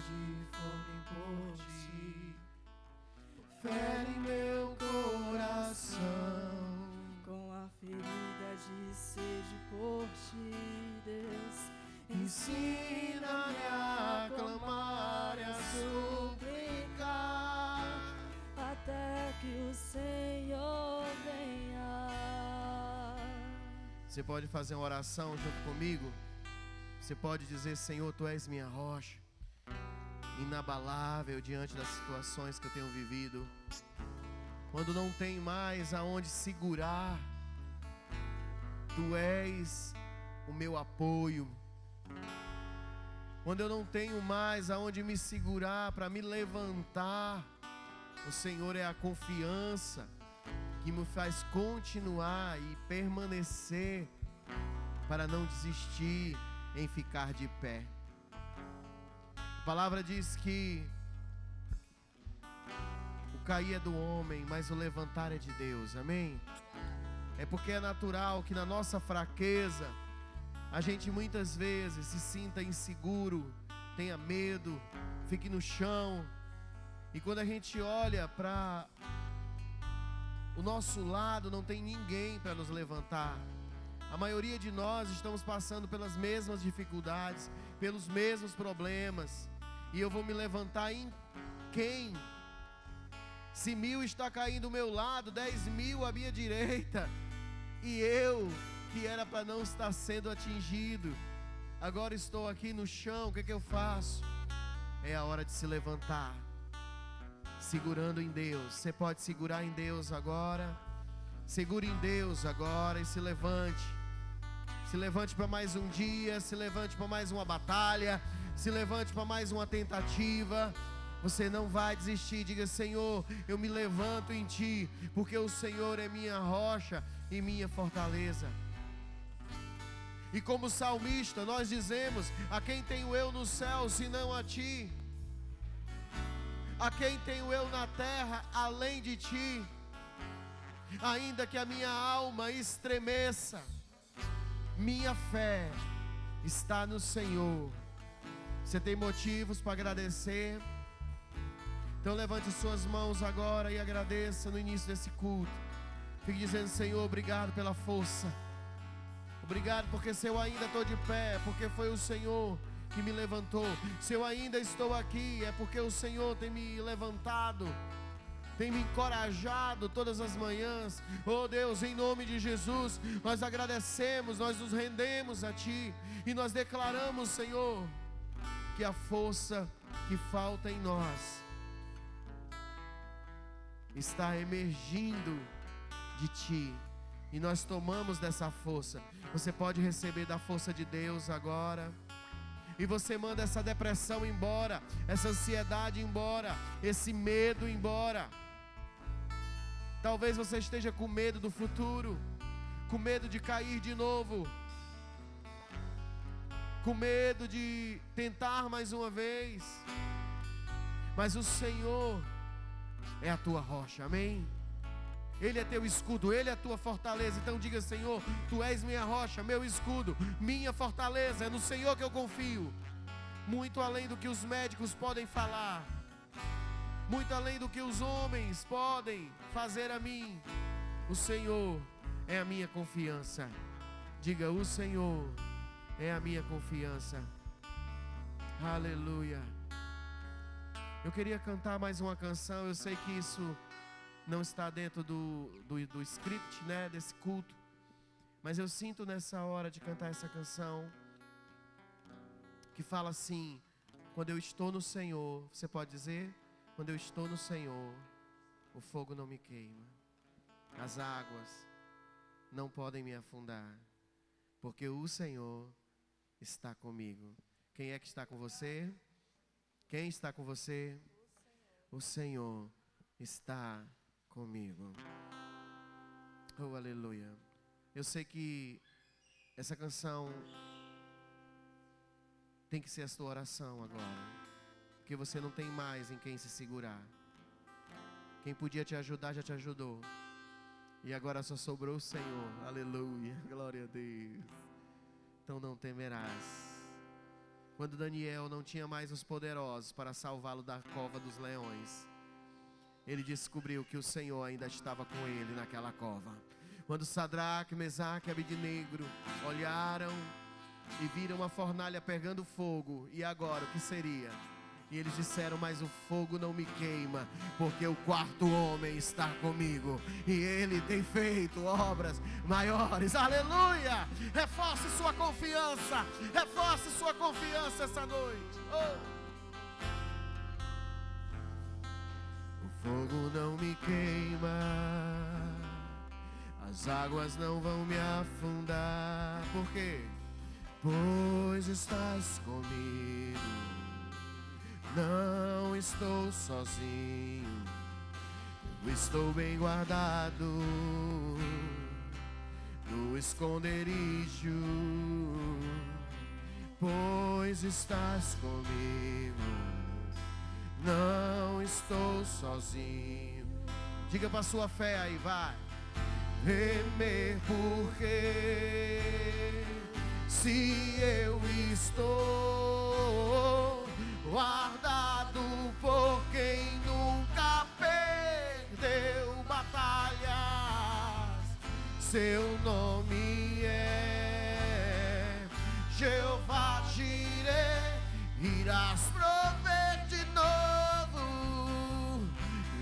de fome por ti. Fere meu coração com a ferida de sede por ti, Deus. ensina-me a clamar e a suplicar até que o Senhor venha. Você pode fazer uma oração junto comigo? Você pode dizer: Senhor, Tu és minha rocha, inabalável diante das situações que eu tenho vivido. Quando não tem mais aonde segurar, Tu és o meu apoio. Quando eu não tenho mais aonde me segurar para me levantar, o Senhor é a confiança que me faz continuar e permanecer para não desistir em ficar de pé. A palavra diz que o cair é do homem, mas o levantar é de Deus, amém? É porque é natural que na nossa fraqueza a gente muitas vezes se sinta inseguro, tenha medo, fique no chão. E quando a gente olha para o nosso lado, não tem ninguém para nos levantar. A maioria de nós estamos passando pelas mesmas dificuldades, pelos mesmos problemas. E eu vou me levantar em quem? Se 1000 está caindo do meu lado, 10.000 à minha direita, e eu, que era para não estar sendo atingido, agora estou aqui no chão, o que eu faço? É a hora de se levantar, segurando em Deus. Você pode segurar em Deus agora. Segure em Deus agora e se levante. Se levante para mais um dia, se levante para mais uma batalha, se levante para mais uma tentativa. Você não vai desistir. Diga: Senhor, eu me levanto em Ti, porque o Senhor é minha rocha e minha fortaleza. E como salmista nós dizemos: a quem tenho eu no céu, senão a Ti? A quem tenho eu na terra, além de Ti? Ainda que a minha alma estremeça, minha fé está no Senhor. Você tem motivos para agradecer? Então levante suas mãos agora e agradeça no início desse culto. Fique dizendo: Senhor, obrigado pela força. Obrigado porque se eu ainda estou de pé, porque foi o Senhor que me levantou. Se eu ainda estou aqui, é porque o Senhor tem me levantado, tem me encorajado todas as manhãs. Oh Deus, em nome de Jesus, nós agradecemos, nós nos rendemos a Ti e nós declaramos, Senhor, que a força que falta em nós está emergindo de Ti, e nós tomamos dessa força. Você pode receber da força de Deus agora, e você manda essa depressão embora, essa ansiedade embora, esse medo embora. Talvez você esteja com medo do futuro, com medo de cair de novo, com medo de tentar mais uma vez. Mas o Senhor é a tua rocha, amém? Ele é teu escudo, Ele é a tua fortaleza. Então diga: Senhor, Tu és minha rocha, meu escudo, minha fortaleza. É no Senhor que eu confio. Muito além do que os médicos podem falar, muito além do que os homens podem fazer a mim, o Senhor é a minha confiança. Diga: o Senhor é a minha confiança. Aleluia. Eu queria cantar mais uma canção. Eu sei que isso não está dentro do script, né, desse culto, mas eu sinto nessa hora de cantar essa canção, que fala assim: quando eu estou no Senhor. Você pode dizer: quando eu estou no Senhor, o fogo não me queima, as águas não podem me afundar, porque o Senhor está comigo. Quem é que está com você? Quem está com você? O Senhor está comigo. Oh, aleluia. Eu sei que essa canção tem que ser a sua oração agora, porque você não tem mais em quem se segurar. Quem podia te ajudar já te ajudou, e agora só sobrou o Senhor. Aleluia, glória a Deus. Então não temerás. Quando Daniel não tinha mais os poderosos para salvá-lo da cova dos leões, ele descobriu que o Senhor ainda estava com ele naquela cova. Quando Sadraque, Mesaque e Abednego olharam e viram a fornalha pegando fogo, e agora o que seria? E eles disseram: mas o fogo não me queima, porque o quarto homem está comigo, e ele tem feito obras maiores. Aleluia! Reforce sua confiança, reforce sua confiança essa noite. O fogo não me queima, as águas não vão me afundar. Por quê? Pois estás comigo, não estou sozinho, eu estou bem guardado no esconderijo, pois estás comigo, não estou sozinho. Diga para sua fé aí, vai. Temer porque se eu estou guardado por quem nunca perdeu batalhas, seu nome é Jeová Jireh, irás prover de novo,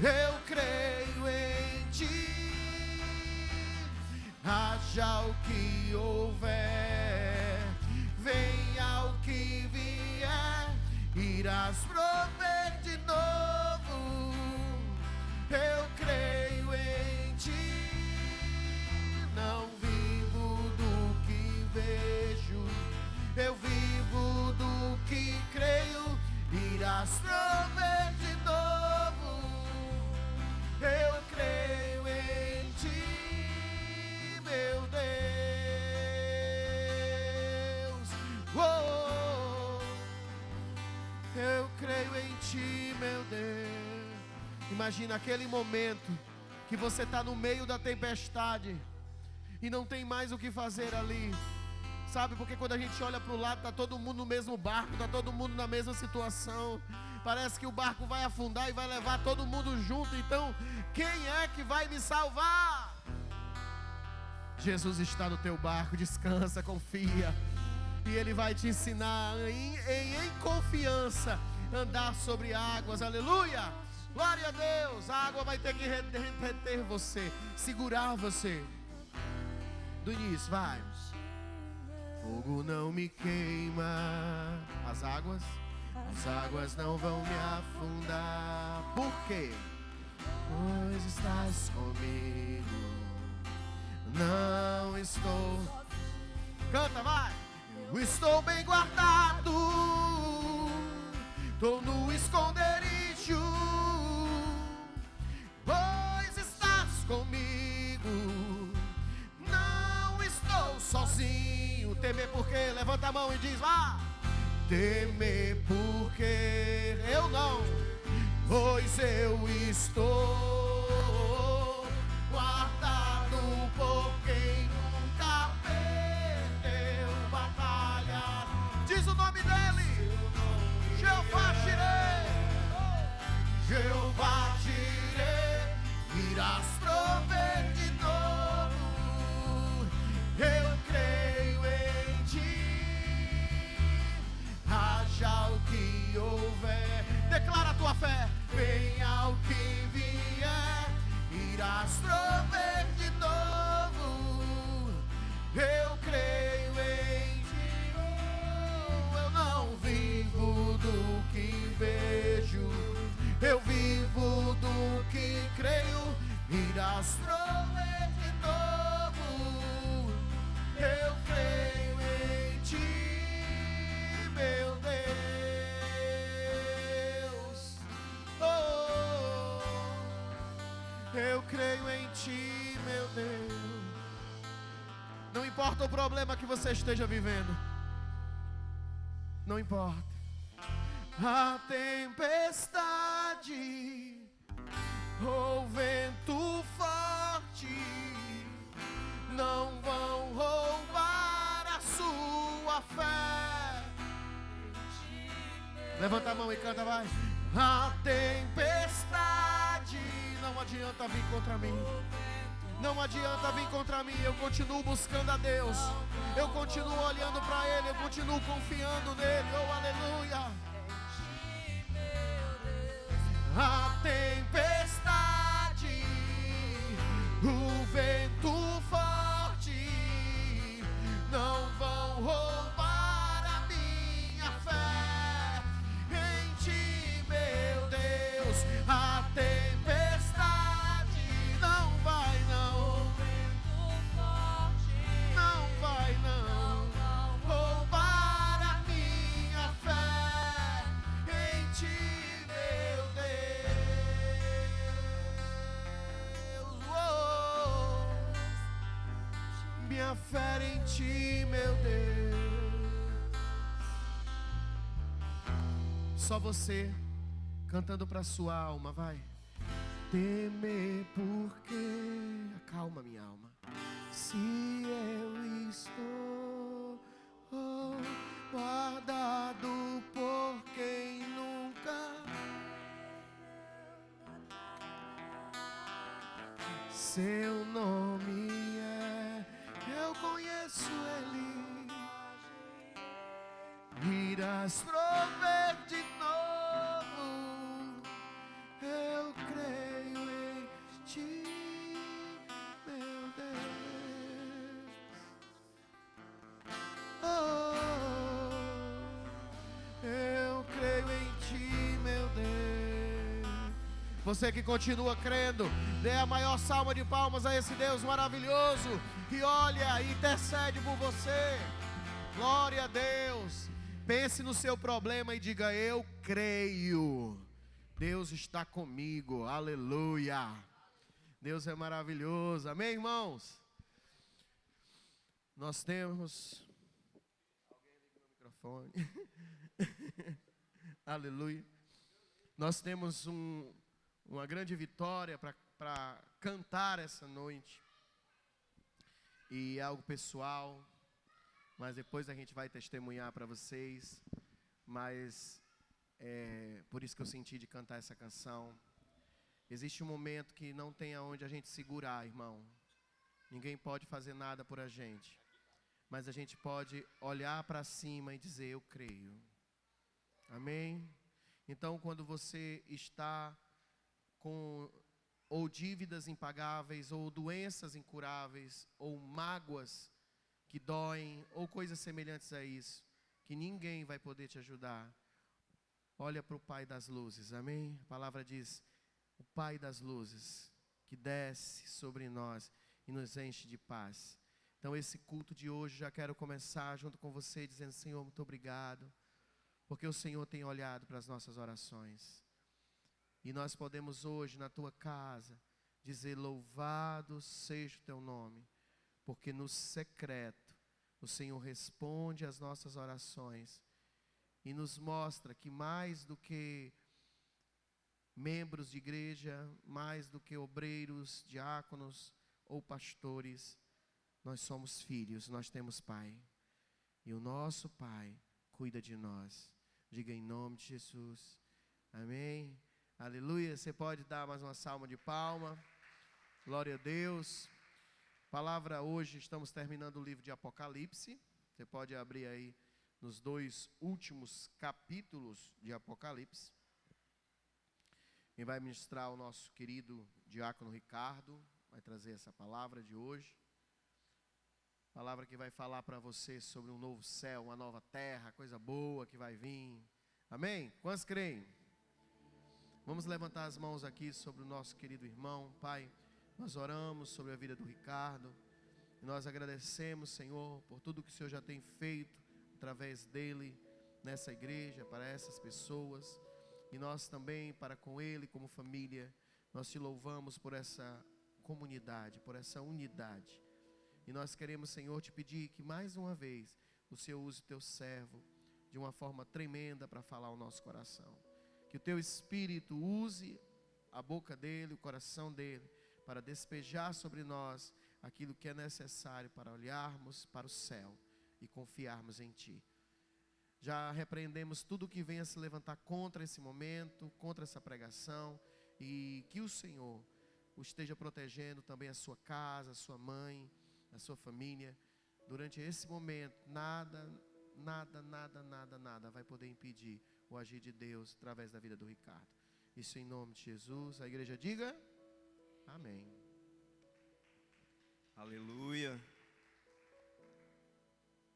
eu creio em ti, haja o que houver, venha o que vier, irás prover de novo, eu creio em ti, não vivo do que vejo, eu vivo do que creio, irás prover de novo, eu creio em ti, meu Deus. Eu creio em ti, meu Deus. Imagina aquele momento que você está no meio da tempestade e não tem mais o que fazer ali. Sabe, porque quando a gente olha para o lado, está todo mundo no mesmo barco, está todo mundo na mesma situação. Parece que o barco vai afundar e vai levar todo mundo junto. Então, quem é que vai me salvar? Jesus está no teu barco, descansa, confia. E Ele vai te ensinar em confiança andar sobre águas, aleluia. Glória a Deus. A água vai ter que reter você, segurar você. Do início, vai. Fogo não me queima, as águas não vão me afundar. Por quê? Pois estás comigo, não estou. Canta, vai. Eu estou bem guardado, estou no esconderijo, pois estás comigo, não estou sozinho. Temer porque, levanta a mão e diz, vá. Temer porque eu não, pois eu estou guardado por quem nunca perdeu batalha. Diz o nome dele, Jeová Jireh, Jeová Jireh, irás prover de novo, eu creio em ti, haja o que houver. Declara a tua fé, venha o que vier, irás prover de novo, eu creio em ti. Eu não vivo do que vejo, eu vivo do que creio, irás prover de novo, eu creio em ti, meu Deus. Oh, eu creio em ti, meu Deus. Não importa o problema que você esteja vivendo, não importa. A tempestade ou vento forte não vão roubar a sua fé. Levanta a mão e canta, vai. A tempestade não adianta vir contra mim. Não adianta vir contra mim. Eu continuo buscando a Deus. Eu continuo olhando para Ele. Eu continuo confiando nele. Oh, aleluia. A tempestade, o vento forte não vão roubar a minha fé em Ti, meu Deus. A tempestade não vai não, o vento forte não vai não roubar a minha fé em Ti, meu Deus. Oh, minha fé em Ti, meu Deus. Só você cantando para sua alma, vai. Temer porque acalma minha alma. Se eu estou guardado por quem nunca seu nome é, eu conheço Ele. Irás prover de novo, eu creio em Ti, meu Deus. Oh, eu creio em Ti, meu Deus. Você que continua crendo, dê a maior salva de palmas a esse Deus maravilhoso que olha e intercede por você. Glória a Deus. Pense no seu problema e diga: eu creio. Deus está comigo. Aleluia. Deus é maravilhoso. Amém, irmãos? Nós temos... Alguém liga o microfone. Aleluia. Nós temos uma grande vitória para cantar essa noite. E é algo pessoal, mas depois a gente vai testemunhar para vocês. Mas é por isso que eu senti de cantar essa canção. Existe um momento que não tem aonde a gente segurar, irmão. Ninguém pode fazer nada por a gente. Mas a gente pode olhar para cima e dizer: eu creio. Amém? Então, quando você está com ou dívidas impagáveis, ou doenças incuráveis, ou mágoas que doem, ou coisas semelhantes a isso, que ninguém vai poder te ajudar, olha para o Pai das luzes, amém? A palavra diz: o Pai das luzes, que desce sobre nós e nos enche de paz. Então esse culto de hoje, já quero começar junto com você, dizendo: Senhor, muito obrigado, porque o Senhor tem olhado para as nossas orações. E nós podemos hoje, na tua casa, dizer: louvado seja o teu nome, porque no secreto o Senhor responde às nossas orações e nos mostra que mais do que membros de igreja, mais do que obreiros, diáconos ou pastores, nós somos filhos, nós temos Pai. E o nosso Pai cuida de nós. Diga em nome de Jesus. Amém. Aleluia. Você pode dar mais uma salva de palma. Glória a Deus. Palavra hoje, estamos terminando o livro de Apocalipse. Você pode abrir aí nos 2 últimos capítulos de Apocalipse. Quem vai ministrar o nosso querido diácono Ricardo, vai trazer essa palavra de hoje. Palavra que vai falar para você sobre um novo céu, uma nova terra, coisa boa que vai vir. Amém? Quantos creem? Vamos levantar as mãos aqui sobre o nosso querido irmão. Pai, nós oramos sobre a vida do Ricardo. E nós agradecemos, Senhor, por tudo que o Senhor já tem feito através dele nessa igreja, para essas pessoas. E nós também, para com ele, como família, nós te louvamos por essa comunidade, por essa unidade. E nós queremos, Senhor, te pedir que mais uma vez o Senhor use o teu servo de uma forma tremenda para falar ao nosso coração. Que o teu Espírito use a boca dele, o coração dele, para despejar sobre nós aquilo que é necessário para olharmos para o céu e confiarmos em Ti. Já repreendemos tudo que venha se levantar contra esse momento, contra essa pregação. E que o Senhor o esteja protegendo também a sua casa, a sua mãe, a sua família. Durante esse momento, nada vai poder impedir o agir de Deus através da vida do Ricardo. Isso em nome de Jesus. A igreja diga amém. Aleluia.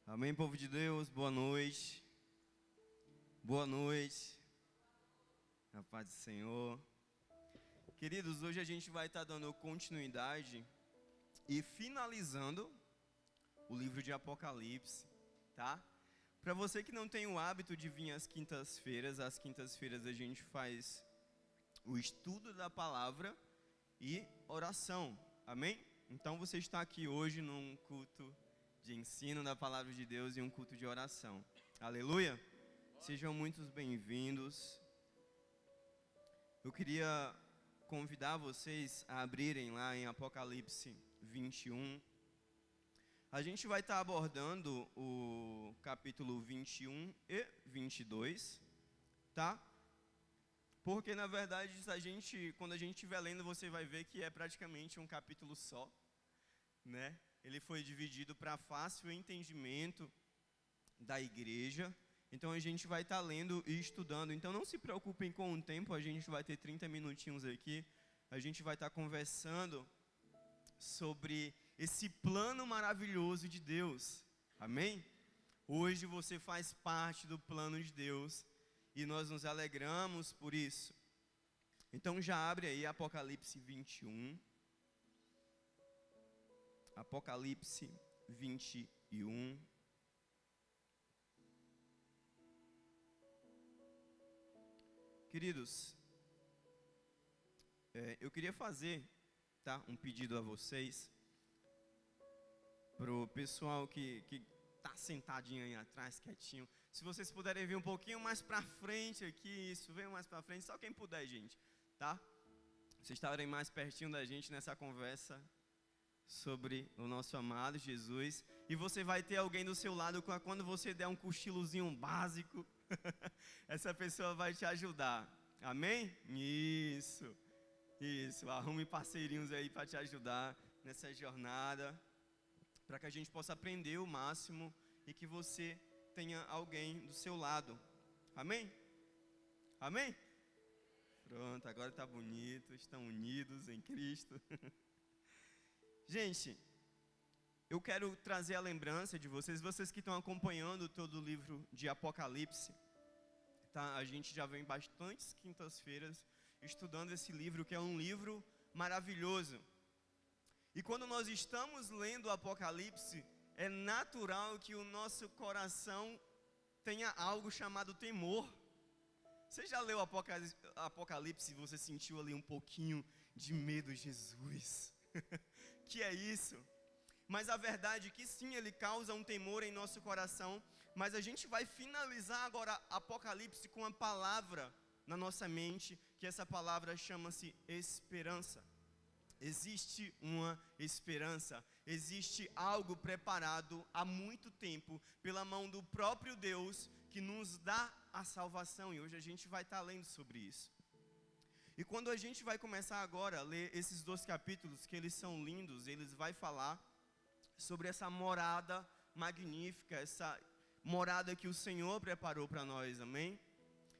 Amém, povo de Deus. Boa noite. Boa noite. A paz do Senhor. Queridos, hoje a gente vai estar dando continuidade e finalizando o livro de Apocalipse, tá? Para você que não tem o hábito de vir às quintas-feiras a gente faz o estudo da palavra e oração, amém? Então você está aqui hoje num culto de ensino da palavra de Deus e um culto de oração, aleluia? Sejam muito bem-vindos. Eu queria convidar vocês a abrirem lá em Apocalipse 21. A gente vai estar abordando o capítulo 21 e 22, tá? Porque, na verdade, quando a gente estiver lendo, você vai ver que é praticamente um capítulo só, né? Ele foi dividido para fácil entendimento da igreja. Então, a gente vai estar lendo e estudando. Então, não se preocupem com o tempo, a gente vai ter 30 minutinhos aqui. A gente vai estar conversando sobre esse plano maravilhoso de Deus, amém? Hoje você faz parte do plano de Deus e nós nos alegramos por isso. Então já abre aí Apocalipse 21. Apocalipse 21. Queridos, eu queria fazer, tá, um pedido a vocês. Pro pessoal que tá sentadinho aí atrás, quietinho. Se vocês puderem vir um pouquinho mais pra frente aqui, isso, venham mais pra frente, só quem puder, gente, tá? Vocês estarem mais pertinho da gente nessa conversa sobre o nosso amado Jesus. E você vai ter alguém do seu lado, quando você der um cochilozinho básico, essa pessoa vai te ajudar, amém? Isso, arrume parceirinhos aí para te ajudar nessa jornada, para que a gente possa aprender o máximo e que você tenha alguém do seu lado. Amém? Amém? Pronto, agora está bonito, estão unidos em Cristo. Gente, eu quero trazer a lembrança de vocês que estão acompanhando todo o livro de Apocalipse. Tá? A gente já vem bastantes quintas-feiras estudando esse livro, que é um livro maravilhoso. E quando nós estamos lendo o Apocalipse, é natural que o nosso coração tenha algo chamado temor. Você já leu Apocalipse e você sentiu ali um pouquinho de medo, Jesus? Que é isso? Mas a verdade é que sim, ele causa um temor em nosso coração. Mas a gente vai finalizar agora Apocalipse com uma palavra na nossa mente, que essa palavra chama-se esperança. Existe uma esperança, existe algo preparado há muito tempo pela mão do próprio Deus que nos dá a salvação, e hoje a gente vai estar lendo sobre isso. E quando a gente vai começar agora a ler esses 2 capítulos, que eles são lindos, eles vão falar sobre essa morada magnífica, essa morada que o Senhor preparou para nós, amém?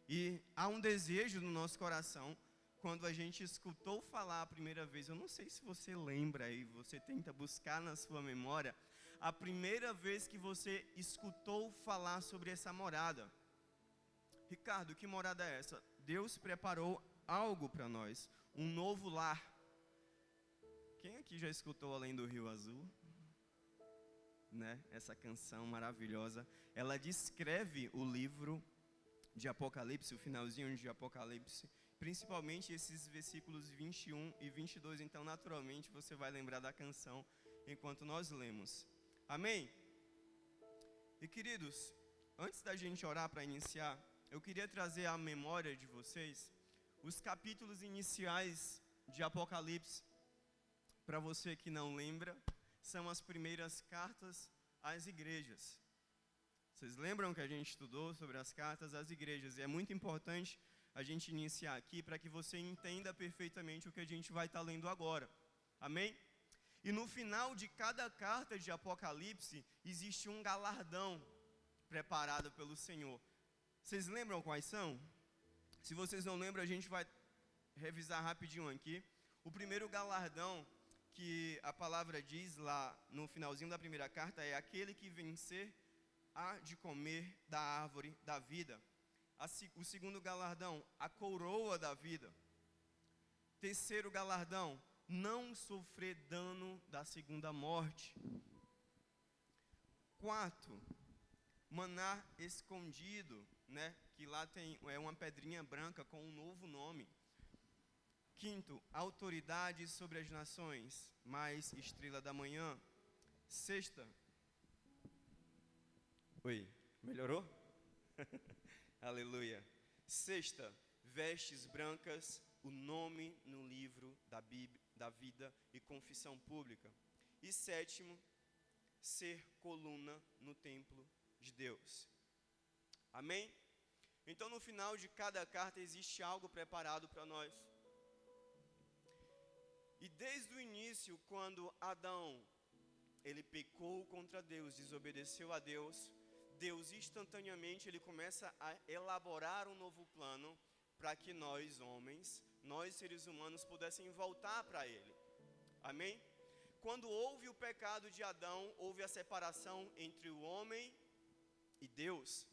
E há um desejo no nosso coração. Quando a gente escutou falar a primeira vez, eu não sei se você lembra aí, você tenta buscar na sua memória, a primeira vez que você escutou falar sobre essa morada. Ricardo, que morada é essa? Deus preparou algo para nós, um novo lar. Quem aqui já escutou Além do Rio Azul? Né? Essa canção maravilhosa, ela descreve o livro de Apocalipse, o finalzinho de Apocalipse, principalmente esses versículos 21 e 22, então naturalmente você vai lembrar da canção enquanto nós lemos. Amém? E queridos, antes da gente orar para iniciar, eu queria trazer à memória de vocês os capítulos iniciais de Apocalipse. Para você que não lembra, são as primeiras cartas às igrejas. Vocês lembram que a gente estudou sobre as cartas às igrejas? E é muito importante a gente iniciar aqui para que você entenda perfeitamente o que a gente vai estar lendo agora. Amém? E no final de cada carta de Apocalipse, existe um galardão preparado pelo Senhor. Vocês lembram quais são? Se vocês não lembram, a gente vai revisar rapidinho aqui. O primeiro galardão que a palavra diz lá no finalzinho da primeira carta é: aquele que vencer há de comer da árvore da vida. O segundo galardão, a coroa da vida. Terceiro galardão, não sofrer dano da segunda morte. Quarto, maná escondido, né? Que lá tem uma pedrinha branca com um novo nome. Quinto, autoridade sobre as nações, mais estrela da manhã. Sexta, melhorou? Aleluia. Sexta, vestes brancas, o nome no livro da vida e confissão pública. E sétimo, ser coluna no templo de Deus. Amém? Então no final de cada carta existe algo preparado para nós. E desde o início, quando Adão, ele pecou contra Deus, desobedeceu a Deus, Deus instantaneamente ele começa a elaborar um novo plano para que nós homens, nós seres humanos pudessem voltar para Ele. Amém? Quando houve o pecado de Adão, houve a separação entre o homem e Deus.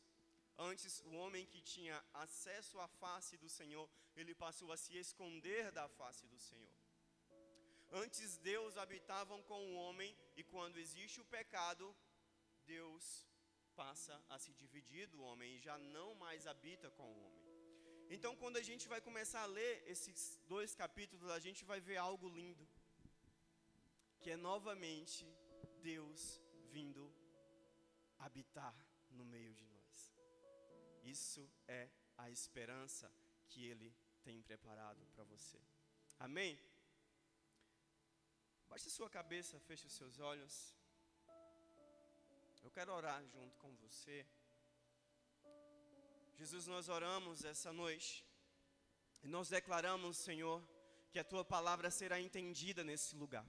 Antes, o homem que tinha acesso à face do Senhor, ele passou a se esconder da face do Senhor. Antes, Deus habitava com o homem, e quando existe o pecado, Deus passa a se dividir do homem e já não mais habita com o homem. Então, quando a gente vai começar a ler esses 2 capítulos, a gente vai ver algo lindo, que é novamente Deus vindo habitar no meio de nós. Isso é a esperança que Ele tem preparado para você. Amém? Baixe a sua cabeça, feche os seus olhos. Eu quero orar junto com você. Jesus, nós oramos essa noite e nós declaramos, Senhor, que a Tua palavra será entendida nesse lugar.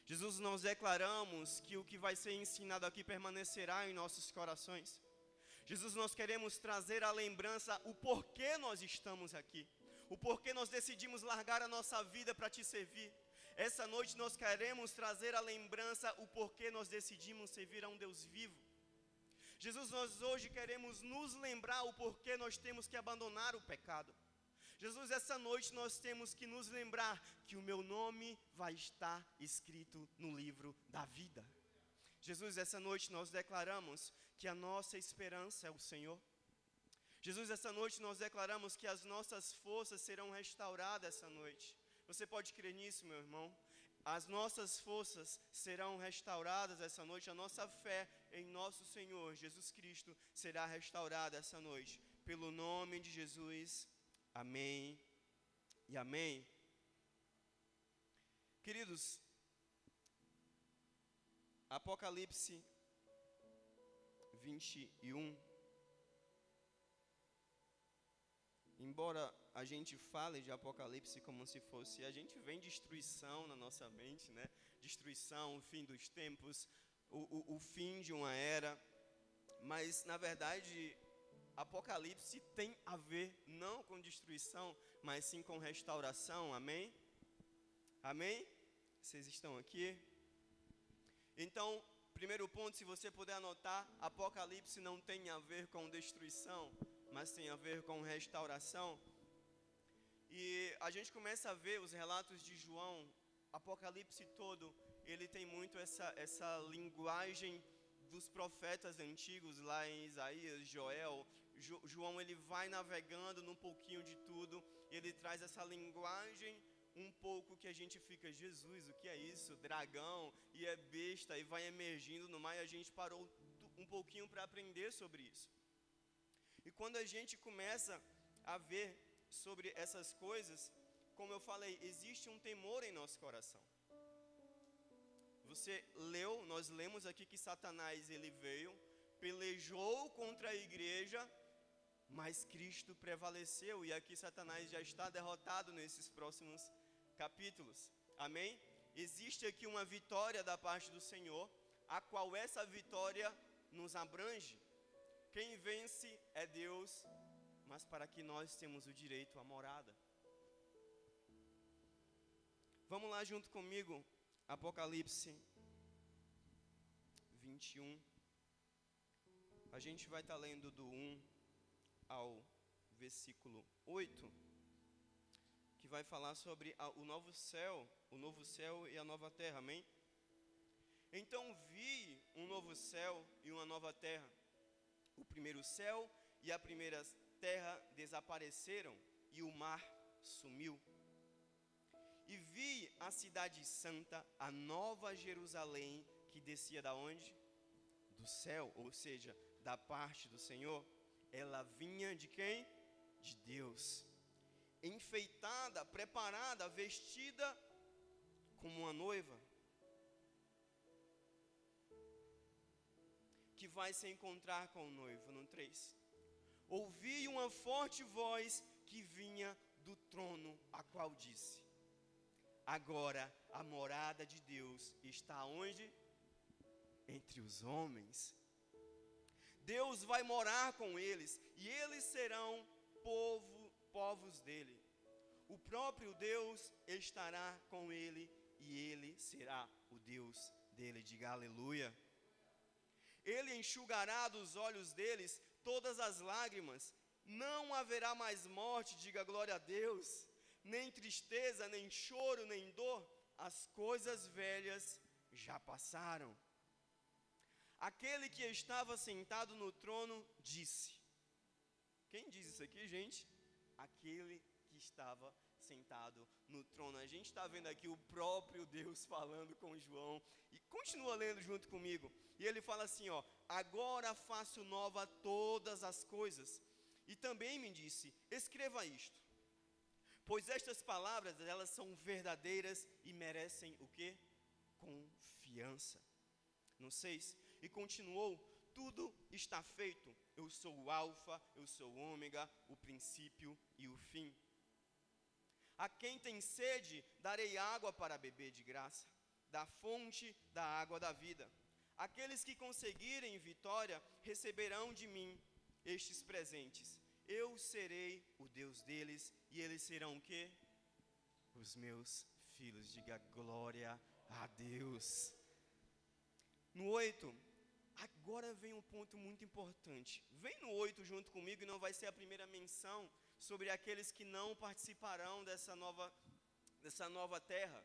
Jesus, nós declaramos que o que vai ser ensinado aqui permanecerá em nossos corações. Jesus, nós queremos trazer à lembrança o porquê nós estamos aqui, o porquê nós decidimos largar a nossa vida para Te servir. Essa noite nós queremos trazer à lembrança o porquê nós decidimos servir a um Deus vivo. Jesus, nós hoje queremos nos lembrar o porquê nós temos que abandonar o pecado. Jesus, essa noite nós temos que nos lembrar que o meu nome vai estar escrito no livro da vida. Jesus, essa noite nós declaramos que a nossa esperança é o Senhor. Jesus, essa noite nós declaramos que as nossas forças serão restauradas essa noite. Você pode crer nisso, meu irmão? As nossas forças serão restauradas essa noite. A nossa fé em nosso Senhor Jesus Cristo será restaurada essa noite. Pelo nome de Jesus, amém e amém. Queridos, Apocalipse 21. Embora a gente fale de Apocalipse como se fosse, a gente vê destruição na nossa mente, né? Destruição, o fim dos tempos, o fim de uma era. Mas, na verdade, Apocalipse tem a ver não com destruição, mas sim com restauração, amém? Amém? Vocês estão aqui? Então, primeiro ponto, se você puder anotar, Apocalipse não tem a ver com destruição, mas tem a ver com restauração. E a gente começa a ver os relatos de João, Apocalipse todo, ele tem muito essa linguagem dos profetas antigos, lá em Isaías, Joel. João, ele vai navegando num pouquinho de tudo, ele traz essa linguagem um pouco que a gente fica, Jesus, o que é isso? Dragão, e é besta, e vai emergindo no mar, e a gente parou um pouquinho para aprender sobre isso. E quando a gente começa a ver sobre essas coisas, como eu falei, existe um temor em nosso coração. Você leu, nós lemos aqui que Satanás ele veio, pelejou contra a igreja, mas Cristo prevaleceu. E aqui Satanás já está derrotado nesses próximos capítulos. Amém? Existe aqui uma vitória da parte do Senhor, a qual essa vitória nos abrange. Quem vence é Deus, mas para que nós temos o direito à morada. Vamos lá junto comigo, Apocalipse 21. A gente vai estar lendo do 1 ao versículo 8, que vai falar sobre o novo céu e a nova terra, amém? Então vi um novo céu e uma nova terra. O primeiro céu e a primeira terra desapareceram e o mar sumiu. E vi a cidade santa, a nova Jerusalém, que descia da onde? Do céu, ou seja, da parte do Senhor. Ela vinha de quem? De Deus. Enfeitada, preparada, vestida como uma noiva, que vai se encontrar com o noivo. No 3. Ouvi uma forte voz que vinha do trono, a qual disse: agora a morada de Deus está onde? Entre os homens. Deus vai morar com eles, e eles serão povos dele. O próprio Deus estará com ele, e ele será o Deus dele. Diga aleluia. Ele enxugará dos olhos deles todas as lágrimas. Não haverá mais morte, diga glória a Deus, nem tristeza, nem choro, nem dor. As coisas velhas já passaram. Aquele que estava sentado no trono disse. Quem diz isso aqui, gente? Aquele que estava sentado no trono. A gente está vendo aqui o próprio Deus falando com João. E continua lendo junto comigo. E ele fala assim, ó: agora faço nova todas as coisas. E também me disse: escreva isto, pois estas palavras, elas são verdadeiras e merecem o quê? Confiança. No 6. E continuou: tudo está feito. Eu sou o alfa, eu sou o ômega, o princípio e o fim. A quem tem sede, darei água para beber de graça, da fonte da água da vida. Aqueles que conseguirem vitória receberão de mim estes presentes. Eu serei o Deus deles, e eles serão o quê? Os meus filhos. Diga glória a Deus. No 8, agora vem um ponto muito importante. Vem no 8 junto comigo, e não vai ser a primeira menção sobre aqueles que não participarão dessa nova terra.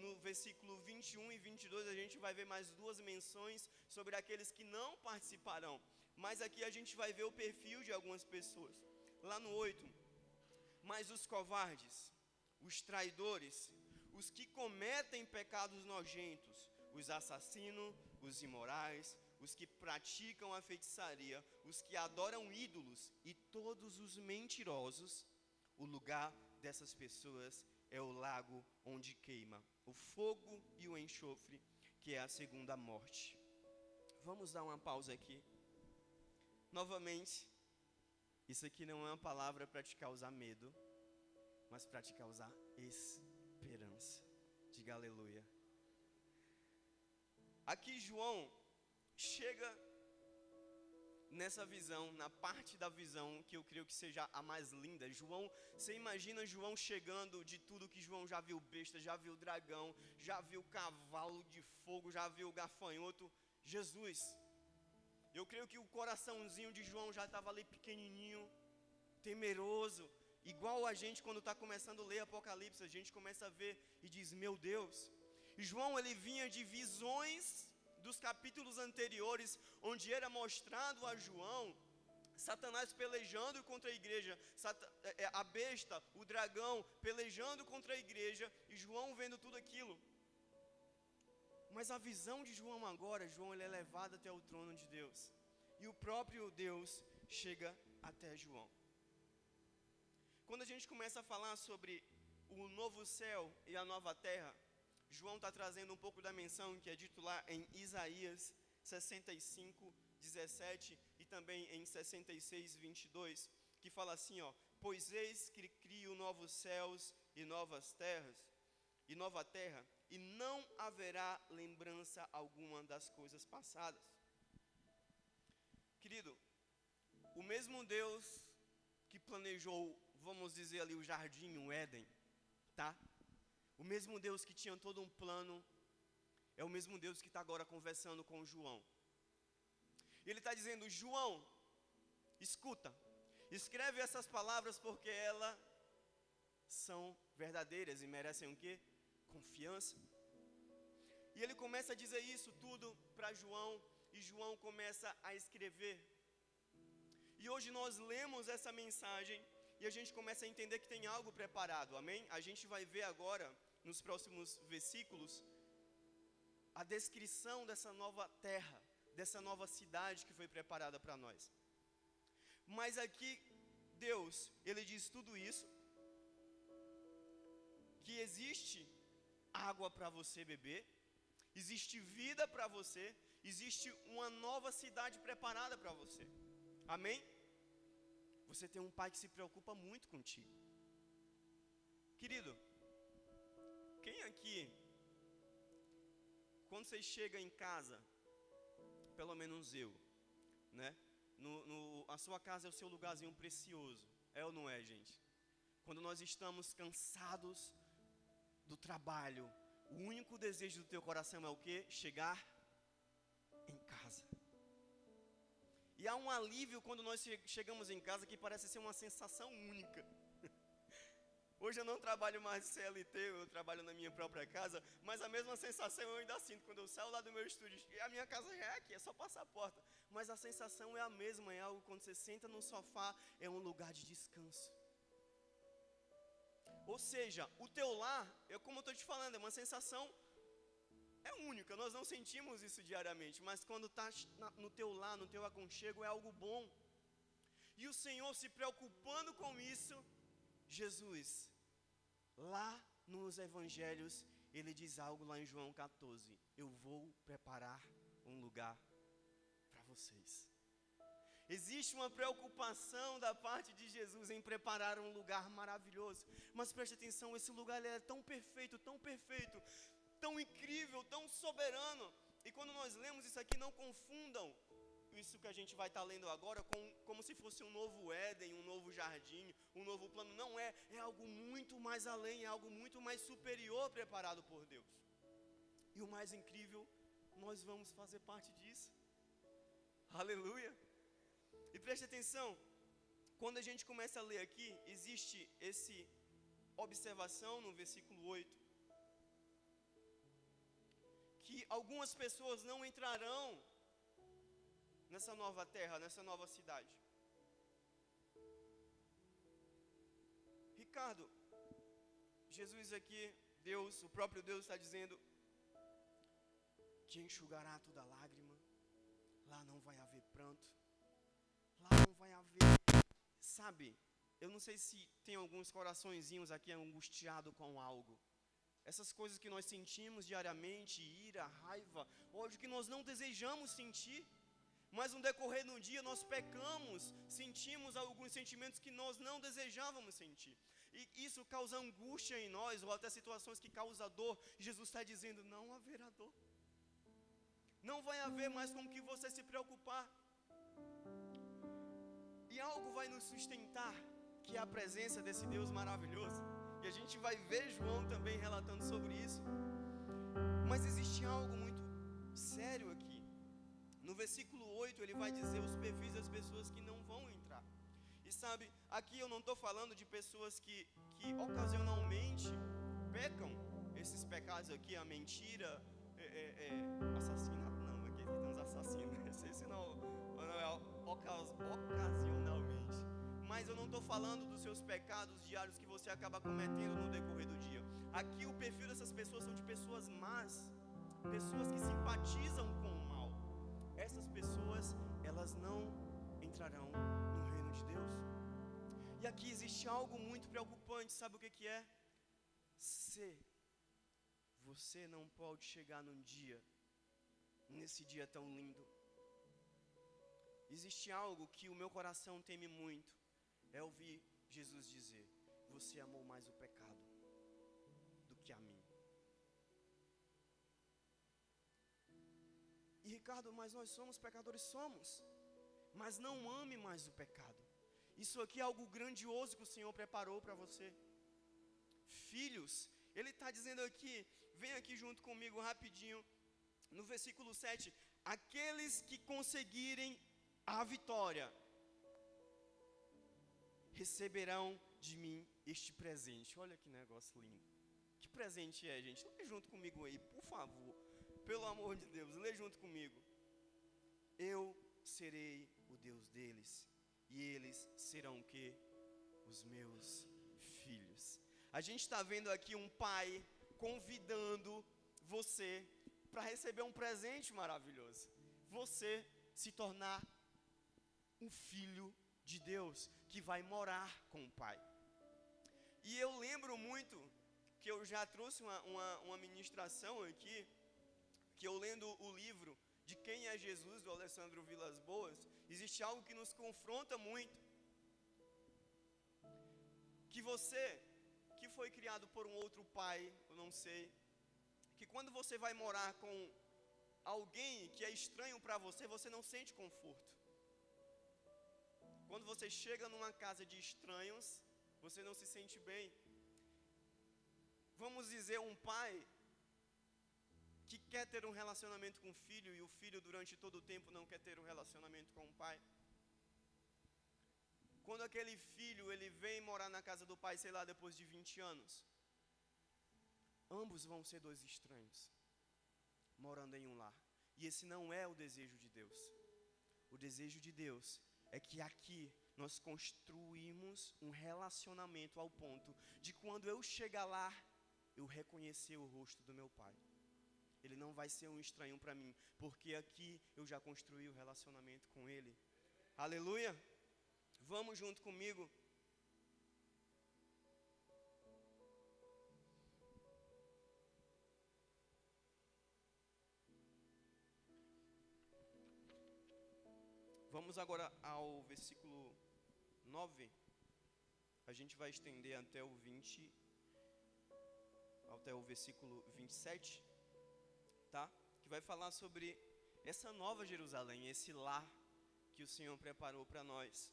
No versículo 21 e 22 a gente vai ver mais duas menções sobre aqueles que não participarão. Mas aqui a gente vai ver o perfil de algumas pessoas. Lá no 8, mas os covardes, os traidores, os que cometem pecados nojentos, os assassinos, os imorais, os que praticam a feitiçaria, os que adoram ídolos e todos os mentirosos, o lugar dessas pessoas é o lago onde queima o fogo e o enxofre, que é a segunda morte. Vamos dar uma pausa aqui. Novamente, isso aqui não é uma palavra para te causar medo, mas para te causar esperança. Diga aleluia. Aqui João chega nessa visão, na parte da visão que eu creio que seja a mais linda. João, você imagina João chegando de tudo que João já viu: besta, já viu dragão, já viu cavalo de fogo, já viu gafanhoto. Jesus, eu creio que o coraçãozinho de João já estava ali pequenininho, temeroso, igual a gente quando está começando a ler Apocalipse. A gente começa a ver e diz: meu Deus. E João, ele vinha de visões dos capítulos anteriores, onde era mostrado a João Satanás pelejando contra a igreja, a besta, o dragão pelejando contra a igreja, e João vendo tudo aquilo. Mas a visão de João agora, João, ele é levado até o trono de Deus, e o próprio Deus chega até João. Quando a gente começa a falar sobre o novo céu e a nova terra, João está trazendo um pouco da menção que é dito lá em Isaías 65, 17 e também em 66, 22, que fala assim, ó: pois eis que crio novos céus e novas terras, e nova terra, e não haverá lembrança alguma das coisas passadas. Querido, o mesmo Deus que planejou, vamos dizer ali, o jardim, o Éden, tá? O mesmo Deus que tinha todo um plano, é o mesmo Deus que está agora conversando com João. Ele está dizendo: João, escuta, escreve essas palavras porque elas são verdadeiras e merecem o quê? Confiança. E ele começa a dizer isso tudo para João, e João começa a escrever. E hoje nós lemos essa mensagem e a gente começa a entender que tem algo preparado, amém? A gente vai ver agora, nos próximos versículos, a descrição dessa nova terra, dessa nova cidade que foi preparada para nós. Mas aqui, Deus, Ele diz tudo isso, que existe água para você beber, existe vida para você, existe uma nova cidade preparada para você, amém? Você tem um pai que se preocupa muito contigo. Querido, quem aqui, quando você chega em casa, pelo menos eu, né? A sua casa é o seu lugarzinho precioso, é ou não é, gente? Quando nós estamos cansados do trabalho, o único desejo do teu coração é o quê? Chegar em casa. E há um alívio quando nós chegamos em casa que parece ser uma sensação única. Hoje eu não trabalho mais de CLT, eu trabalho na minha própria casa, mas a mesma sensação eu ainda sinto quando eu saio lá do meu estúdio. A minha casa já é aqui, é só passar a porta. Mas a sensação é a mesma, é algo quando você senta no sofá, é um lugar de descanso. Ou seja, o teu lar, como eu estou te falando, é uma sensação única. Nós não sentimos isso diariamente, mas quando está no teu lar, no teu aconchego, é algo bom. E o Senhor se preocupando com isso, Jesus, lá nos evangelhos, Ele diz algo lá em João 14: eu vou preparar um lugar para vocês. Existe uma preocupação da parte de Jesus em preparar um lugar maravilhoso. Mas preste atenção, esse lugar ele é tão perfeito, tão incrível, tão soberano. E quando nós lemos isso aqui, não confundam isso que a gente vai estar lendo agora como se fosse um novo Éden, um novo jardim, um novo plano. Não é, é algo muito mais além, é algo muito mais superior preparado por Deus. E o mais incrível, nós vamos fazer parte disso. Aleluia! E preste atenção, quando a gente começa a ler aqui, existe essa observação no versículo 8, que algumas pessoas não entrarão nessa nova terra, nessa nova cidade. Ricardo, Jesus aqui, Deus, o próprio Deus está dizendo que enxugará toda lágrima, lá não vai haver pranto, lá não vai haver, sabe, eu não sei se tem alguns coraçõezinhos aqui angustiados com algo. Essas coisas que nós sentimos diariamente, ira, raiva, ódio, que nós não desejamos sentir. Mas no decorrer do dia nós pecamos, sentimos alguns sentimentos que nós não desejávamos sentir. E isso causa angústia em nós, ou até situações que causam dor. Jesus está dizendo, não haverá dor. Não vai haver mais com que você se preocupar. E algo vai nos sustentar, que é a presença desse Deus maravilhoso. E a gente vai ver João também relatando sobre isso. Mas existe algo muito sério aqui. No versículo 8 ele vai dizer os perfis das pessoas que não vão entrar. E sabe, aqui eu não estou falando de pessoas que ocasionalmente pecam. Esses pecados aqui, a mentira, assassinato, não, aqui tem uns assassinos. Esse não é ocasionalmente. Mas eu não estou falando dos seus pecados diários que você acaba cometendo no decorrer do dia. Aqui o perfil dessas pessoas são de pessoas más, pessoas que simpatizam com o mal. Essas pessoas, elas não entrarão no reino de Deus. E aqui existe algo muito preocupante, sabe o que é? Se você não pode chegar nesse dia tão lindo, existe algo que o meu coração teme muito, é ouvir Jesus dizer: você amou mais o pecado do que a mim. E Ricardo, mas nós somos pecadores, somos, mas não ame mais o pecado. Isso aqui é algo grandioso que o Senhor preparou para você. Filhos, Ele está dizendo aqui, vem aqui junto comigo rapidinho, no versículo 7, aqueles que conseguirem a vitória, receberão de mim este presente. Olha que negócio lindo. Que presente é, gente? Lê junto comigo aí, por favor. Pelo amor de Deus, lê junto comigo. Eu serei o Deus deles, e eles serão o quê? Os meus filhos. A gente está vendo aqui um pai convidando você para receber um presente maravilhoso. Você se tornar um filho de Deus, que vai morar com o Pai. E eu lembro muito, que eu já trouxe uma ministração aqui, que eu lendo o livro de Quem é Jesus, do Alessandro Vilas Boas, existe algo que nos confronta muito. Que você, que foi criado por um outro pai, eu não sei, que quando você vai morar com alguém que é estranho para você, você não sente conforto. Quando você chega numa casa de estranhos, você não se sente bem. Vamos dizer, um pai que quer ter um relacionamento com o filho, e o filho durante todo o tempo não quer ter um relacionamento com o pai. Quando aquele filho, ele vem morar na casa do pai, sei lá, depois de 20 anos, ambos vão ser dois estranhos, morando em um lar. E esse não é o desejo de Deus. O desejo de Deus é que aqui nós construímos um relacionamento ao ponto de quando eu chegar lá, eu reconhecer o rosto do meu pai. Ele não vai ser um estranho para mim, porque aqui eu já construí o relacionamento com ele. Aleluia! Vamos junto comigo. Vamos agora ao versículo 9. A gente vai estender até o 20, até o versículo 27, tá? Que vai falar sobre essa nova Jerusalém, esse lar que o Senhor preparou para nós.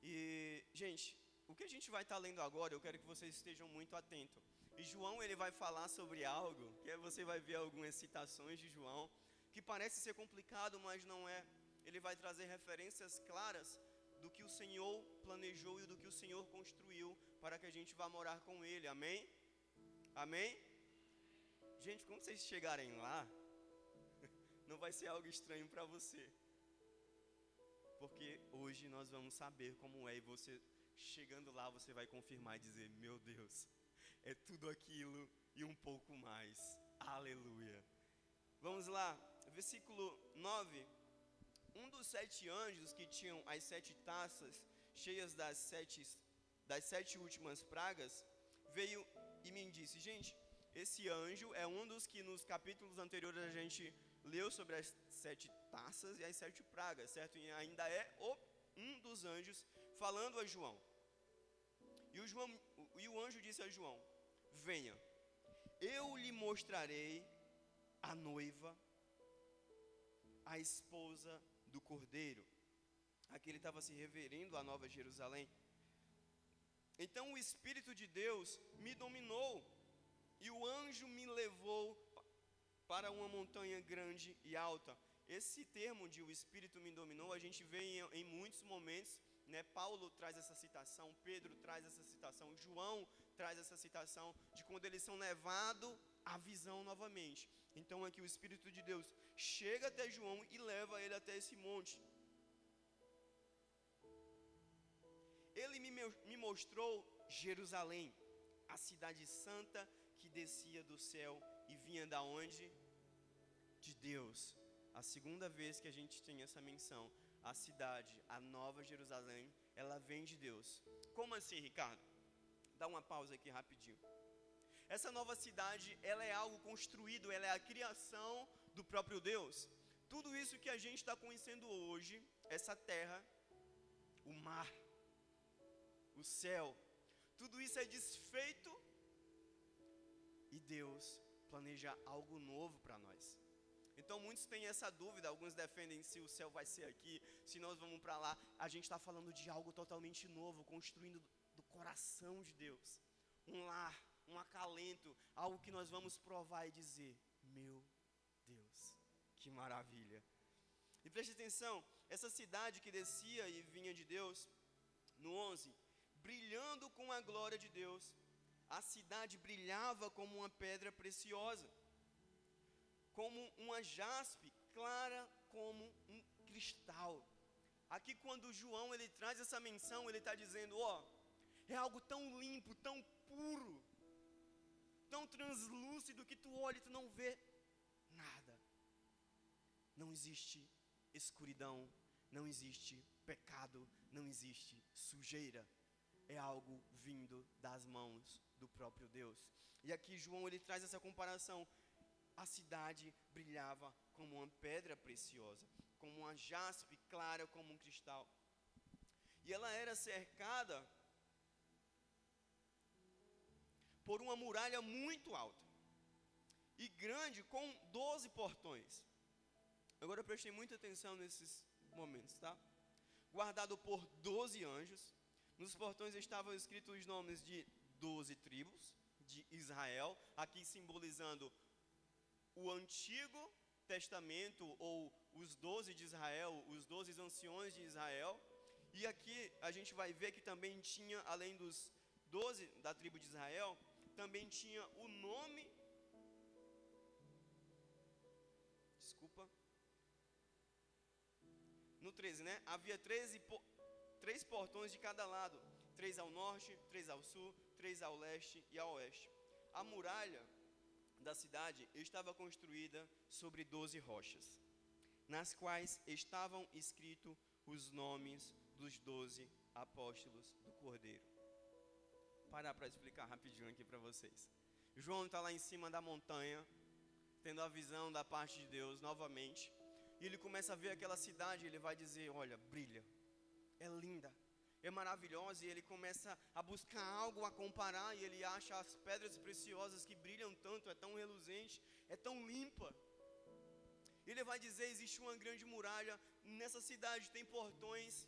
E, gente, o que a gente vai estar lendo agora, eu quero que vocês estejam muito atentos. E João, ele vai falar sobre algo, que você vai ver algumas citações de João, que parece ser complicado, mas não é. Ele vai trazer referências claras do que o Senhor planejou e do que o Senhor construiu para que a gente vá morar com Ele, amém? Amém? Gente, quando vocês chegarem lá, não vai ser algo estranho para você, porque hoje nós vamos saber como é, e você chegando lá, você vai confirmar e dizer: meu Deus, é tudo aquilo e um pouco mais, aleluia. Vamos lá, versículo 9. Um dos 7 anjos que tinham as 7 taças cheias das sete últimas pragas, veio e me disse. Gente, esse anjo é um dos que nos capítulos anteriores a gente leu sobre as 7 taças e as 7 pragas, certo? E ainda é um dos anjos falando a João. E o anjo disse a João: venha, eu lhe mostrarei a noiva, a esposa do Cordeiro. Aqui ele estava se referindo à Nova Jerusalém. Então o Espírito de Deus me dominou, e o anjo me levou para uma montanha grande e alta. Esse termo de o Espírito me dominou, a gente vê em muitos momentos, né? Paulo traz essa citação, Pedro traz essa citação, João traz essa citação de quando eles são levados à visão novamente. Então aqui o Espírito de Deus chega até João e leva ele até esse monte. Ele me mostrou Jerusalém, a cidade santa que descia do céu e vinha da onde? De Deus. A segunda vez que a gente tem essa menção, a cidade, a nova Jerusalém, ela vem de Deus. Como assim, Ricardo? Dá uma pausa aqui rapidinho. Essa nova cidade, ela é algo construído, ela é a criação do próprio Deus. Tudo isso que a gente está conhecendo hoje, essa terra, o mar, o céu, tudo isso é desfeito e Deus planeja algo novo para nós. Então muitos têm essa dúvida, alguns defendem se o céu vai ser aqui, se nós vamos para lá. A gente está falando de algo totalmente novo, construindo do coração de Deus. Um lar, um acalento, algo que nós vamos provar e dizer, meu Deus, que maravilha. E preste atenção, essa cidade que descia e vinha de Deus, no 11, brilhando com a glória de Deus, a cidade brilhava como uma pedra preciosa, como uma jaspe, clara como um cristal. Aqui quando João ele traz essa menção, ele está dizendo, é algo tão limpo, tão puro, tão translúcido que tu olha e tu não vê nada. Não existe escuridão, não existe pecado, não existe sujeira. É algo vindo das mãos do próprio Deus. E aqui João ele traz essa comparação. A cidade brilhava como uma pedra preciosa, como uma jaspe clara como um cristal. E ela era cercada por uma muralha muito alta e grande, com 12 portões. Agora eu prestei muita atenção nesses momentos, tá? Guardado por 12 anjos. Nos portões estavam escritos os nomes de 12 tribos de Israel, aqui simbolizando o Antigo Testamento, ou os 12 de Israel, os 12 anciões de Israel. E aqui a gente vai ver que também tinha, além dos 12 da tribo de Israel, também tinha o nome, no 13, né? Havia 3 portões de cada lado, 3 ao norte, 3 ao sul, 3 ao leste e ao oeste. A muralha da cidade estava construída sobre 12 rochas, nas quais estavam escritos os nomes dos 12 apóstolos do Cordeiro. Parar para explicar rapidinho aqui para vocês. João está lá em cima da montanha, tendo a visão da parte de Deus novamente, e ele começa a ver aquela cidade, ele vai dizer, olha, brilha, é linda, é maravilhosa, e ele começa a buscar algo a comparar, e ele acha as pedras preciosas que brilham tanto, é tão reluzente, é tão limpa. Ele vai dizer, existe uma grande muralha, nessa cidade tem portões,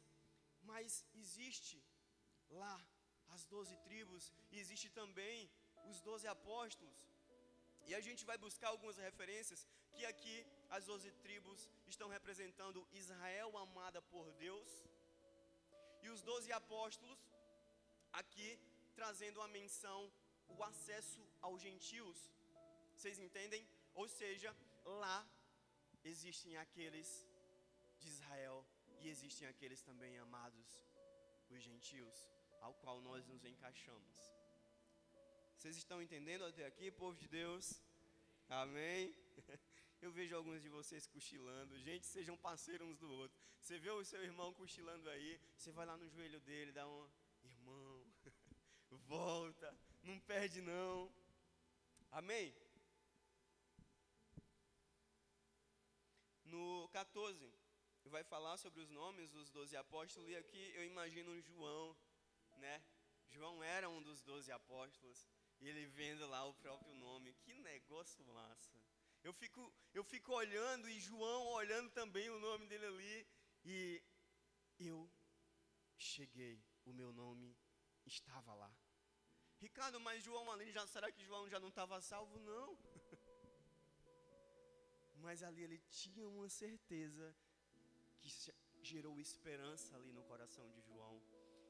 mas existe lá as 12 tribos, e existe também os 12 apóstolos. E a gente vai buscar algumas referências, que aqui as 12 tribos estão representando Israel amada por Deus, e os 12 apóstolos, aqui trazendo a menção, o acesso aos gentios. Vocês entendem? Ou seja, lá existem aqueles de Israel, e existem aqueles também amados, os gentios, ao qual nós nos encaixamos. Vocês estão entendendo até aqui, povo de Deus? Amém? Eu vejo alguns de vocês cochilando. Gente, sejam parceiros uns do outro. Você vê o seu irmão cochilando aí, você vai lá no joelho dele, dá uma, irmão, volta, não perde não. Amém? No 14, vai falar sobre os nomes dos 12 apóstolos, e aqui eu imagino João, né? João era um dos 12 apóstolos, e ele vendo lá o próprio nome. Que negócio massa. Eu fico olhando, e João olhando também o nome dele ali, e eu cheguei, o meu nome estava lá. Ricardo, mas João ali, será que João já não estava salvo? Não. Mas ali ele tinha uma certeza que gerou esperança ali no coração de João.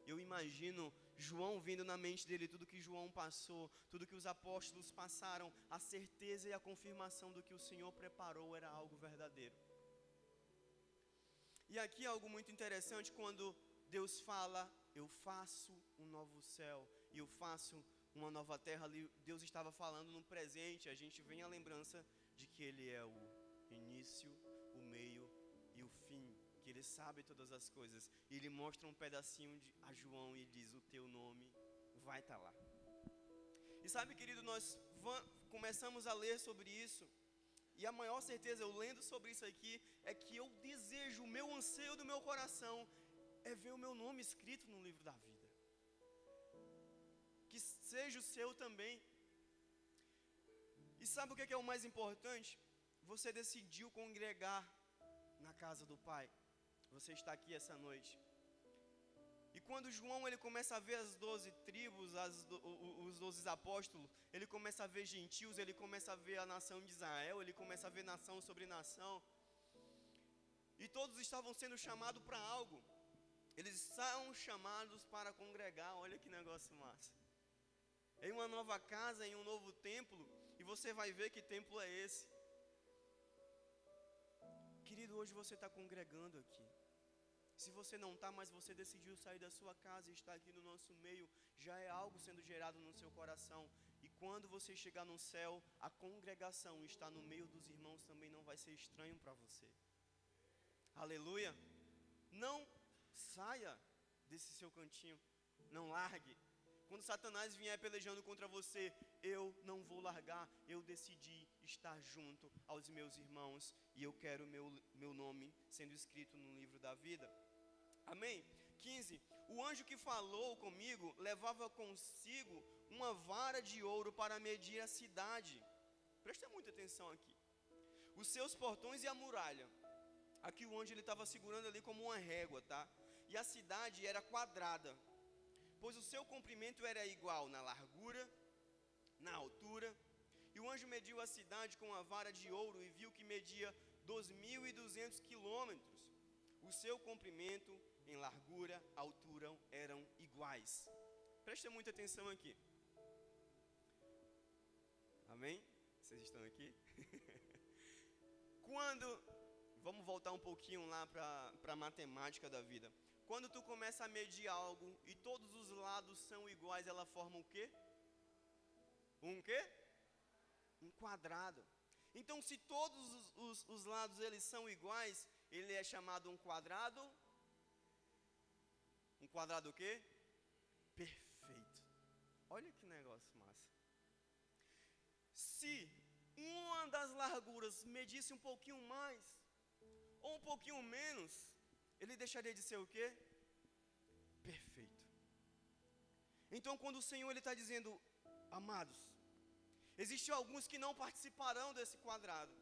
Eu imagino João vendo na mente dele tudo que João passou, tudo que os apóstolos passaram, a certeza e a confirmação do que o Senhor preparou era algo verdadeiro. E aqui é algo muito interessante, quando Deus fala, eu faço um novo céu e eu faço uma nova terra. Ali Deus estava falando no presente, a gente vem a lembrança de que Ele é o início, o meio e o fim, que Ele sabe todas as coisas. E Ele mostra um pedacinho a João e diz, o teu nome vai estar lá. E sabe, querido, nós começamos a ler sobre isso, e a maior certeza, eu lendo sobre isso aqui, é que eu desejo, o meu anseio do meu coração é ver o meu nome escrito no livro da vida. Que seja o seu também. E sabe o que é o mais importante? Você decidiu congregar na casa do Pai. Você está aqui essa noite. E quando João ele começa a ver as 12 tribos, os 12 apóstolos, ele começa a ver gentios, ele começa a ver a nação de Israel, ele começa a ver nação sobre nação. E todos estavam sendo chamados para algo. Eles são chamados para congregar. Olha que negócio massa. Em uma nova casa, em um novo templo, e você vai ver que templo é esse. Querido, hoje você está congregando aqui. Se você não está, mas você decidiu sair da sua casa e estar aqui no nosso meio, já é algo sendo gerado no seu coração. E quando você chegar no céu, a congregação estar no meio dos irmãos também não vai ser estranho para você. Aleluia. Não saia desse seu cantinho, não largue. Quando Satanás vier pelejando contra você, eu não vou largar. Eu decidi estar junto aos meus irmãos e eu quero meu nome sendo escrito no livro da vida. Amém? 15. O anjo que falou comigo levava consigo uma vara de ouro para medir a cidade. Presta muita atenção aqui. Os seus portões e a muralha. Aqui o anjo estava segurando ali como uma régua, tá? E a cidade era quadrada, pois o seu comprimento era igual na largura, na altura. E o anjo mediu a cidade com a vara de ouro e viu que media 2.200 quilômetros. O seu comprimento, em largura, altura eram iguais. Presta muita atenção aqui. Amém? Vocês estão aqui? Vamos voltar um pouquinho lá para a matemática da vida. Quando tu começa a medir algo e todos os lados são iguais, ela forma o quê? Um quê? Um quadrado. Então, se todos os lados eles são iguais, ele é chamado um quadrado. Um quadrado o quê? Perfeito. Olha que negócio massa. Se uma das larguras medisse um pouquinho mais, ou um pouquinho menos, ele deixaria de ser o quê? Perfeito. Então, quando o Senhor está dizendo, amados, existem alguns que não participarão desse quadrado,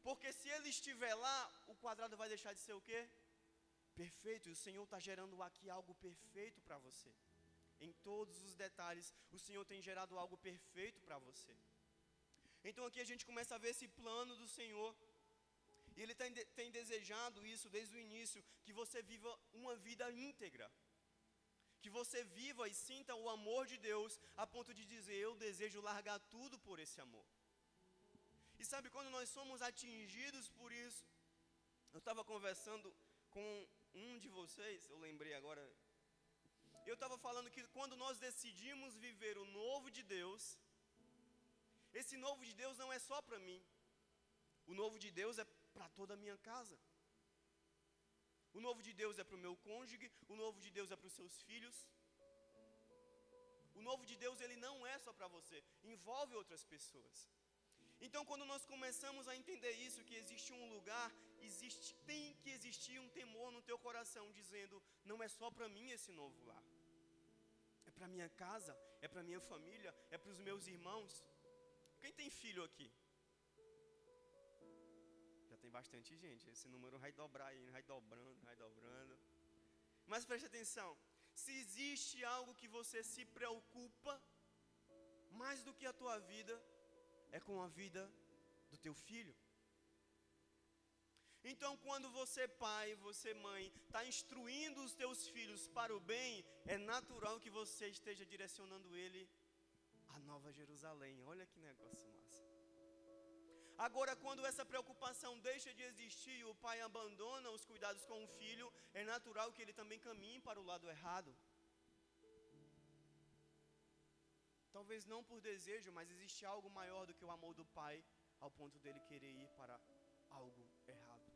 porque se ele estiver lá, o quadrado vai deixar de ser o quê? Perfeito. E o Senhor está gerando aqui algo perfeito para você. Em todos os detalhes, o Senhor tem gerado algo perfeito para você. Então aqui a gente começa a ver esse plano do Senhor. E Ele tem desejado isso desde o início, que você viva uma vida íntegra. Que você viva e sinta o amor de Deus, a ponto de dizer, eu desejo largar tudo por esse amor. E sabe, quando nós somos atingidos por isso, eu estava conversando com um de vocês, eu lembrei agora, eu estava falando que quando nós decidimos viver o novo de Deus, esse novo de Deus não é só para mim, o novo de Deus é para toda a minha casa. O novo de Deus é para o meu cônjuge, o novo de Deus é para os seus filhos. O novo de Deus, ele não é só para você, envolve outras pessoas. Então, quando nós começamos a entender isso, que existe um lugar, tem que existir um temor no teu coração, dizendo, não é só para mim esse novo lar. É para minha casa, é para minha família, é para os meus irmãos. Quem tem filho aqui? Já tem bastante gente, esse número vai dobrar aí, vai dobrando. Mas preste atenção, se existe algo que você se preocupa, mais do que a tua vida, é com a vida do teu filho. Então, quando você pai, você mãe, está instruindo os teus filhos para o bem, é natural que você esteja direcionando ele à Nova Jerusalém. Olha que negócio massa. Agora, quando essa preocupação deixa de existir e o pai abandona os cuidados com o filho, é natural que ele também caminhe para o lado errado. Talvez não por desejo, mas existe algo maior do que o amor do pai, ao ponto dele querer ir para algo errado.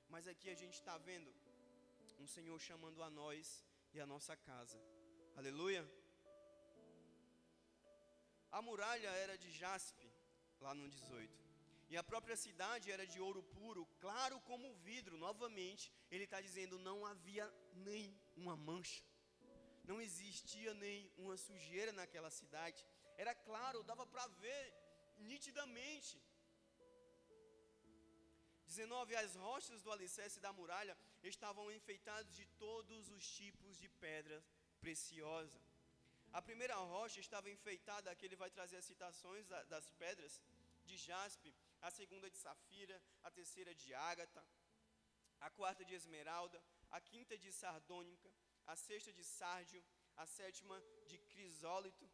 Mas aqui a gente está vendo um Senhor chamando a nós e a nossa casa. Aleluia. A muralha era de jaspe, lá no 18. E a própria cidade era de ouro puro, claro como vidro. Novamente, ele está dizendo, não havia nem uma mancha. Não existia nem uma sujeira naquela cidade. Era claro, dava para ver nitidamente. 19, as rochas do alicerce da muralha estavam enfeitadas de todos os tipos de pedra preciosa. A primeira rocha estava enfeitada, aqui ele vai trazer as citações das pedras de jaspe, a segunda de safira, a terceira de ágata, a quarta de esmeralda, a quinta de sardônica, a sexta de sárdio, a sétima de crisólito,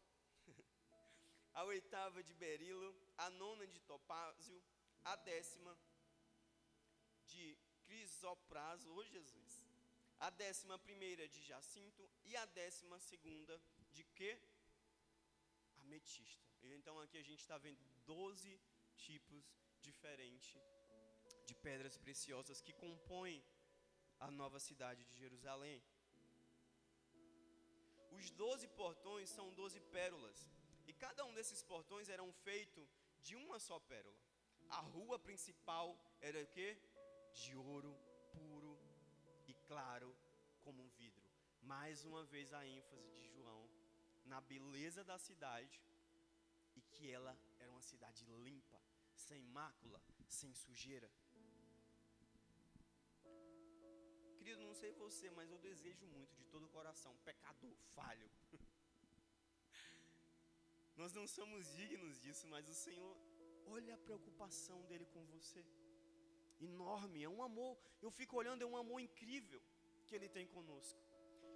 a oitava de berilo, a nona de topázio, a décima de crisopraso, oh Jesus, a 11ª de jacinto e a 12ª de quê? Ametista. Então aqui a gente está vendo 12 tipos diferentes de pedras preciosas que compõem a nova cidade de Jerusalém. Os 12 portões são 12 pérolas, e cada um desses portões eram feito de uma só pérola. A rua principal era o quê? De ouro puro e claro como um vidro. Mais uma vez a ênfase de João na beleza da cidade e que ela era uma cidade limpa, sem mácula, sem sujeira. Querido, não sei você, mas eu desejo muito de todo o coração, pecador, falho. Nós não somos dignos disso, mas o Senhor, olha a preocupação dele com você. Enorme, é um amor, eu fico olhando, é um amor incrível que ele tem conosco.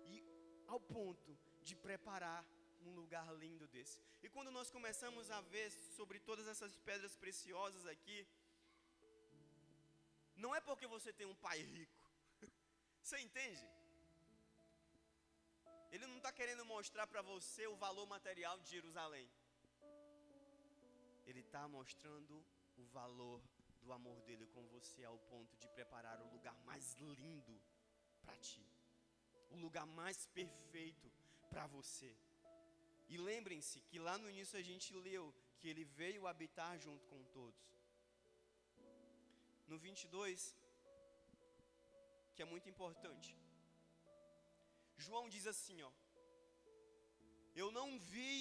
E ao ponto de preparar um lugar lindo desse. E quando nós começamos a ver sobre todas essas pedras preciosas aqui, não é porque você tem um pai rico. Você entende? Ele não está querendo mostrar para você o valor material de Jerusalém. Ele está mostrando o valor do amor dele com você ao ponto de preparar o lugar mais lindo para ti. O lugar mais perfeito para você. E lembrem-se que lá no início a gente leu que ele veio habitar junto com todos. No 22, que é muito importante, João diz assim, ó: eu não vi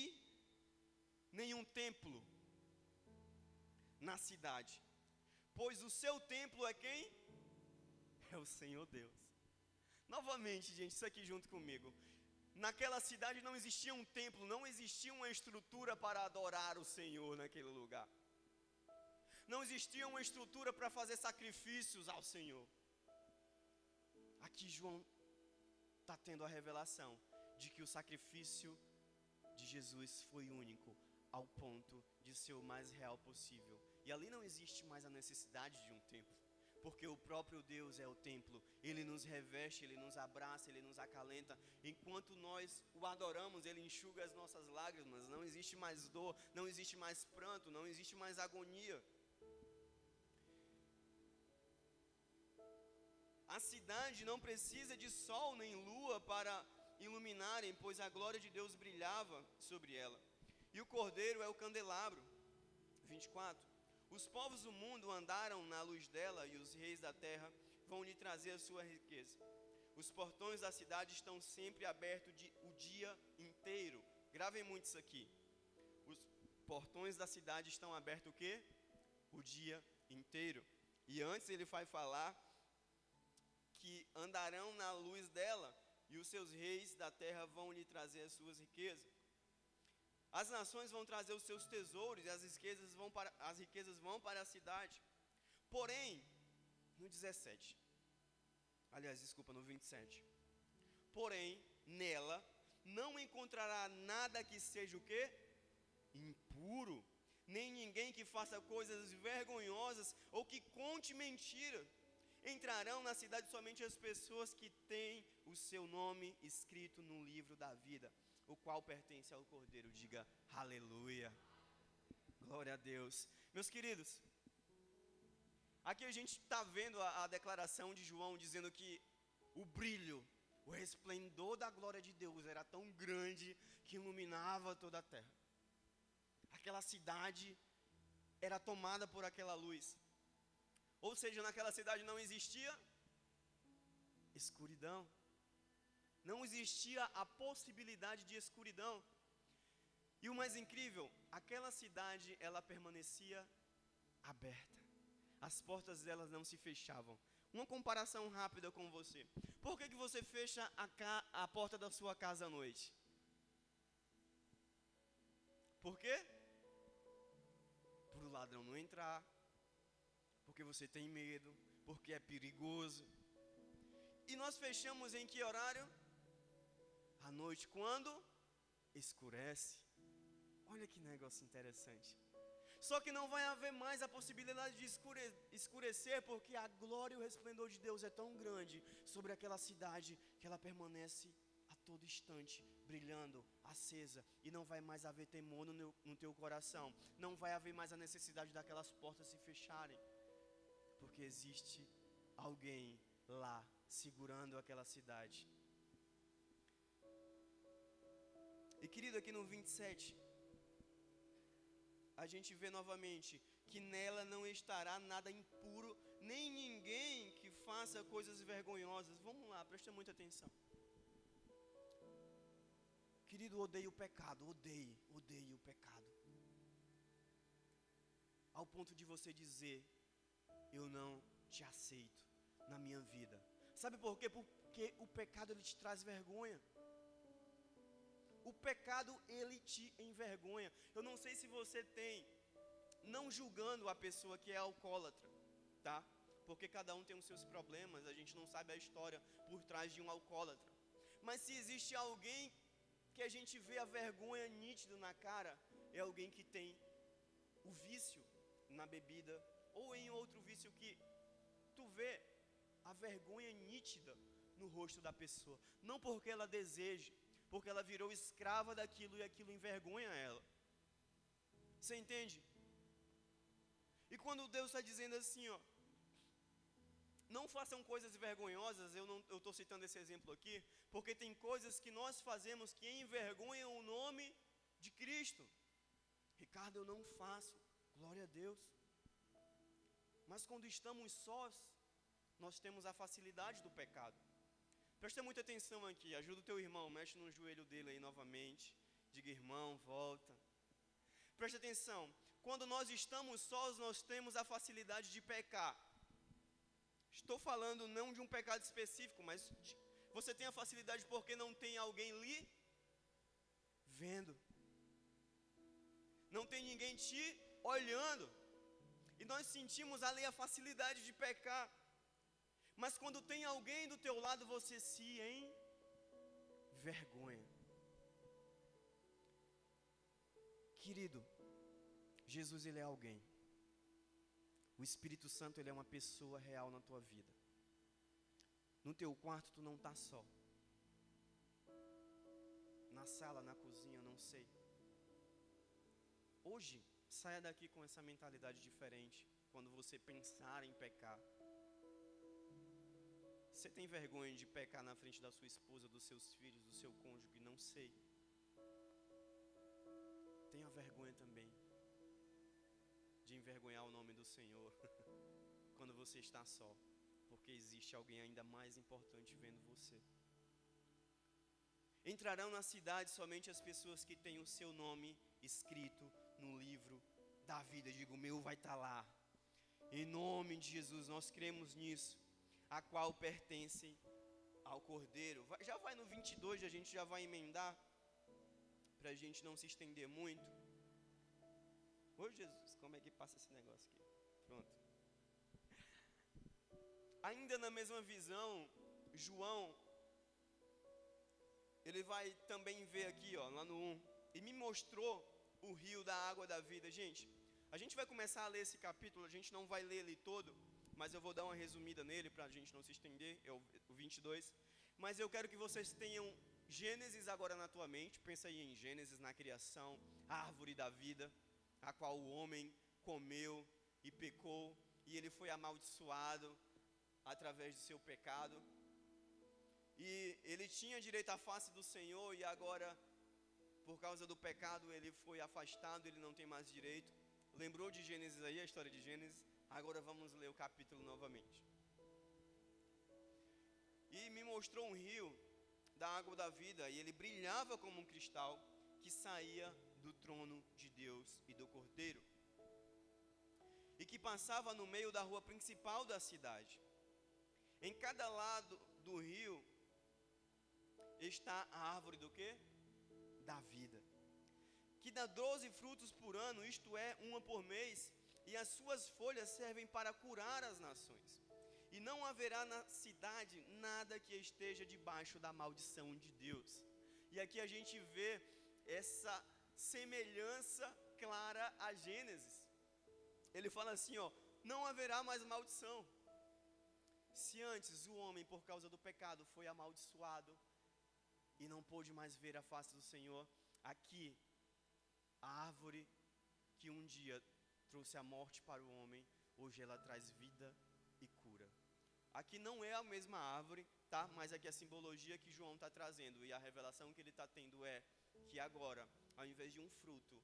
nenhum templo na cidade, pois o seu templo é quem? É o Senhor Deus. Novamente, gente, isso aqui junto comigo. Naquela cidade não existia um templo, não existia uma estrutura para adorar o Senhor naquele lugar. Não existia uma estrutura para fazer sacrifícios ao Senhor. Aqui João está tendo a revelação de que o sacrifício de Jesus foi único, ao ponto de ser o mais real possível. E ali não existe mais a necessidade de um templo, porque o próprio Deus é o templo. Ele nos reveste, Ele nos abraça, Ele nos acalenta. Enquanto nós o adoramos, Ele enxuga as nossas lágrimas. Não existe mais dor, não existe mais pranto, não existe mais agonia. A cidade não precisa de sol nem lua para iluminarem, pois a glória de Deus brilhava sobre ela. E o cordeiro é o candelabro. 24. Os povos do mundo andaram na luz dela, e os reis da terra vão lhe trazer a sua riqueza. Os portões da cidade estão sempre abertos o dia inteiro. Gravem muito isso aqui. Os portões da cidade estão abertos o quê? O dia inteiro. E antes ele vai falar que andarão na luz dela, e os seus reis da terra vão lhe trazer as suas riquezas. As nações vão trazer os seus tesouros, e as riquezas vão para a cidade. Porém, no 17, aliás, desculpa, no 27. Porém, nela não encontrará nada que seja o quê? Impuro, nem ninguém que faça coisas vergonhosas ou que conte mentira. Entrarão na cidade somente as pessoas que têm o seu nome escrito no livro da vida, o qual pertence ao Cordeiro. Diga aleluia, glória a Deus. Meus queridos, aqui a gente está vendo a declaração de João dizendo que o brilho, o resplendor da glória de Deus era tão grande que iluminava toda a terra. Aquela cidade era tomada por aquela luz. Ou seja, naquela cidade não existia escuridão. Não existia a possibilidade de escuridão. E o mais incrível, aquela cidade, ela permanecia aberta. As portas delas não se fechavam. Uma comparação rápida com você. Por que você fecha a porta da sua casa à noite? Por quê? Para o ladrão não entrar. Porque você tem medo. Porque é perigoso. E nós fechamos em que horário? À noite, quando escurece. Olha que negócio interessante. Só que não vai haver mais a possibilidade de escurecer, porque a glória e o resplendor de Deus é tão grande sobre aquela cidade, que ela permanece a todo instante, brilhando, acesa, e não vai mais haver temor no teu coração, não vai haver mais a necessidade daquelas portas se fecharem, porque existe alguém lá, segurando aquela cidade. E querido, aqui no 27, a gente vê novamente que nela não estará nada impuro, nem ninguém que faça coisas vergonhosas. Vamos lá, presta muita atenção. Querido, odeie o pecado, odeie o pecado. Ao ponto de você dizer, eu não te aceito na minha vida. Sabe por quê? Porque o pecado ele te traz vergonha. O pecado, ele te envergonha. Eu não sei se você tem, não julgando a pessoa que é alcoólatra, tá? Porque cada um tem os seus problemas, a gente não sabe a história por trás de um alcoólatra. Mas se existe alguém que a gente vê a vergonha nítida na cara, é alguém que tem o vício na bebida, ou em outro vício que tu vê a vergonha nítida no rosto da pessoa. Não porque ela deseja, porque ela virou escrava daquilo e aquilo envergonha ela. Você entende? E quando Deus está dizendo assim, ó, não façam coisas vergonhosas, eu estou citando esse exemplo aqui, porque tem coisas que nós fazemos que envergonham o nome de Cristo. Ricardo, eu não faço, glória a Deus. Mas quando estamos sós, nós temos a facilidade do pecado. Presta muita atenção aqui, ajuda o teu irmão, mexe no joelho dele aí novamente. Diga, irmão, volta. Presta atenção, quando nós estamos sós, nós temos a facilidade de pecar. Estou falando não de um pecado específico, mas você tem a facilidade porque não tem alguém lhe vendo. Não tem ninguém te olhando. E nós sentimos ali a facilidade de pecar. Mas quando tem alguém do teu lado, você se envergonha. Querido, Jesus ele é alguém. O Espírito Santo ele é uma pessoa real na tua vida. No teu quarto tu não está só. Na sala, na cozinha, não sei. Hoje, saia daqui com essa mentalidade diferente. Quando você pensar em pecar. Você tem vergonha de pecar na frente da sua esposa, dos seus filhos, do seu cônjuge? Não sei. Tenha vergonha também de envergonhar o nome do Senhor quando você está só, porque existe alguém ainda mais importante vendo você. Entrarão na cidade somente as pessoas que têm o seu nome escrito no livro da vida. Digo, o meu vai estar lá. Em nome de Jesus, nós cremos nisso. A qual pertence ao Cordeiro. Já vai no 22, a gente já vai emendar, para a gente não se estender muito. Ô Jesus, como é que passa esse negócio aqui? Pronto. Ainda na mesma visão, João, ele vai também ver aqui, ó, lá no 1, e me mostrou o rio da água da vida. Gente, a gente vai começar a ler esse capítulo, a gente não vai ler ele todo, mas eu vou dar uma resumida nele para a gente não se estender, é o 22. Mas eu quero que vocês tenham Gênesis agora na tua mente. Pensa aí em Gênesis, na criação, a árvore da vida, a qual o homem comeu e pecou, e ele foi amaldiçoado através do seu pecado. E ele tinha direito à face do Senhor, e agora, por causa do pecado, ele foi afastado, ele não tem mais direito. Lembrou de Gênesis aí, a história de Gênesis? Agora vamos ler o capítulo novamente. E me mostrou um rio da água da vida, e ele brilhava como um cristal que saía do trono de Deus e do Cordeiro, e que passava no meio da rua principal da cidade. Em cada lado do rio está a árvore do quê? Da vida, que dá 12 frutos por ano, isto é, uma por mês, e as suas folhas servem para curar as nações. E não haverá na cidade nada que esteja debaixo da maldição de Deus. E aqui a gente vê essa semelhança clara a Gênesis. Ele fala assim, ó, não haverá mais maldição. Se antes o homem, por causa do pecado, foi amaldiçoado e não pôde mais ver a face do Senhor, aqui, a árvore que um dia trouxe a morte para o homem, hoje ela traz vida e cura. Aqui não é a mesma árvore, tá? Mas aqui a simbologia que João está trazendo, e a revelação que ele está tendo é que agora, ao invés de um fruto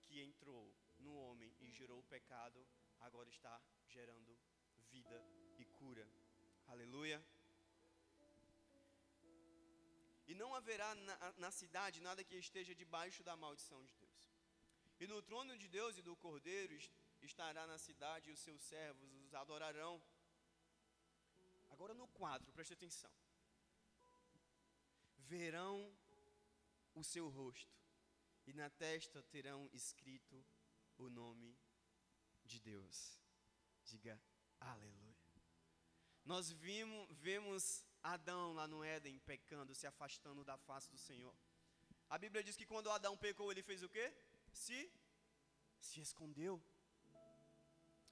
que entrou no homem e gerou o pecado, agora está gerando vida e cura. Aleluia. E não haverá na cidade nada que esteja debaixo da maldição de Deus. E no trono de Deus e do Cordeiro estará na cidade, e os seus servos os adorarão. Agora no 4, preste atenção. Verão o seu rosto, e na testa terão escrito o nome de Deus. Diga aleluia. Nós vemos Adão lá no Éden pecando, se afastando da face do Senhor. A Bíblia diz que quando Adão pecou, ele fez o quê? Se escondeu.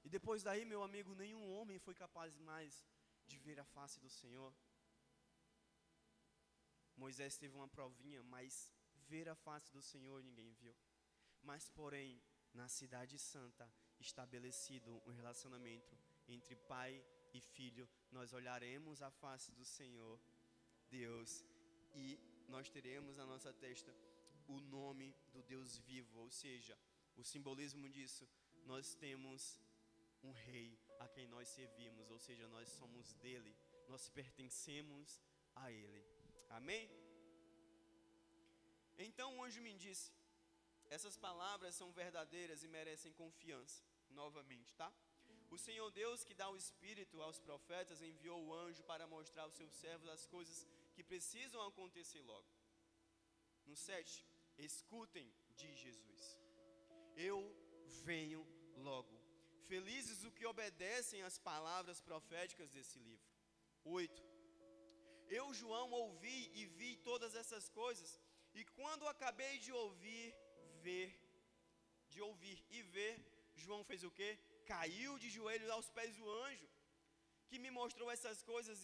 E depois daí, meu amigo, nenhum homem foi capaz mais de ver a face do Senhor. Moisés teve uma provinha, mas ver a face do Senhor ninguém viu. Mas porém, na cidade santa, estabelecido um relacionamento entre pai e filho, nós olharemos a face do Senhor, Deus, e nós teremos na nossa testa o nome do Deus vivo. Ou seja, o simbolismo disso, nós temos um rei a quem nós servimos, ou seja, nós somos dele, nós pertencemos a ele. Amém? Então o anjo me disse, essas palavras são verdadeiras e merecem confiança. Novamente, tá? O Senhor Deus, que dá o Espírito aos profetas, enviou o anjo para mostrar aos seus servos as coisas que precisam acontecer logo. No 7, escutem, diz Jesus, eu venho logo. Felizes os que obedecem às palavras proféticas desse livro. 8. Eu, João, ouvi e vi todas essas coisas, e quando acabei de ouvir e ver, João fez o quê? Caiu de joelhos aos pés do anjo, que me mostrou essas coisas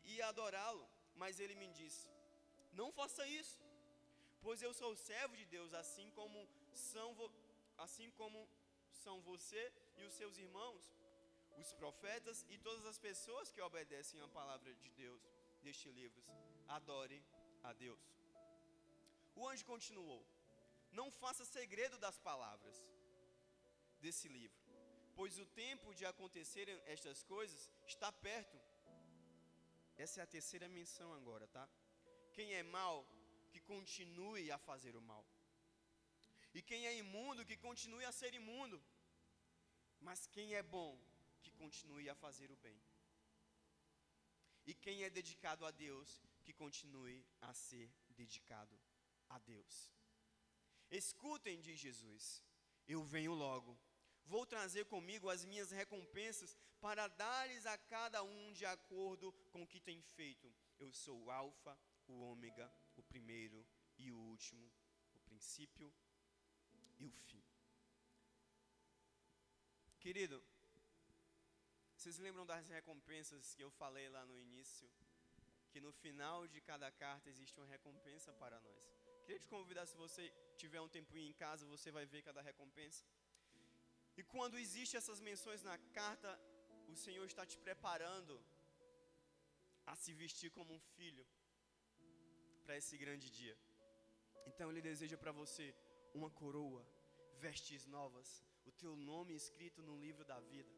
e adorá-lo. Mas ele me disse, não faça isso, pois eu sou servo de Deus, assim como são você e os seus irmãos, os profetas e todas as pessoas que obedecem à palavra de Deus deste livro. Adore a Deus. O anjo continuou, não faça segredo das palavras desse livro, pois o tempo de acontecerem estas coisas está perto. Essa é a terceira menção agora, tá? Quem é mau, que continue a fazer o mal. E quem é imundo, que continue a ser imundo. Mas quem é bom, que continue a fazer o bem. E quem é dedicado a Deus, que continue a ser dedicado a Deus. Escutem, diz Jesus, eu venho logo. Vou trazer comigo as minhas recompensas para dar-lhes a cada um de acordo com o que tem feito. Eu sou o Alfa, o Ômega, o primeiro e o último, o princípio e o fim. Querido, vocês lembram das recompensas que eu falei lá no início? Que no final de cada carta existe uma recompensa para nós. Queria te convidar, se você tiver um tempinho em casa, você vai ver cada recompensa. E quando existem essas menções na carta, o Senhor está te preparando a se vestir como um filho para esse grande dia. Então Ele deseja para você uma coroa vestes novas, o teu nome escrito no livro da vida.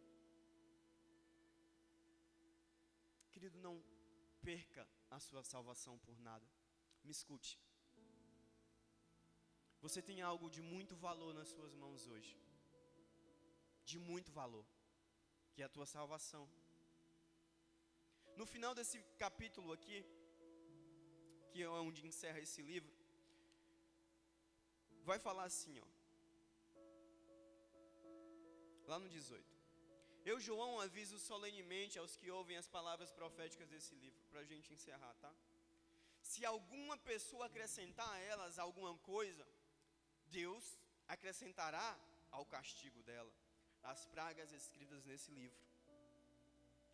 Querido, não perca a sua salvação por nada. Me escute. Você tem algo de muito valor nas suas mãos hoje. De muito valor. Que é a tua salvação. No final desse capítulo aqui, que é onde encerra esse livro, vai falar assim, ó. Lá no 18. Eu, João, aviso solenemente aos que ouvem as palavras proféticas desse livro, para a gente encerrar, tá? Se alguma pessoa acrescentar a elas alguma coisa, Deus acrescentará ao castigo dela as pragas escritas nesse livro.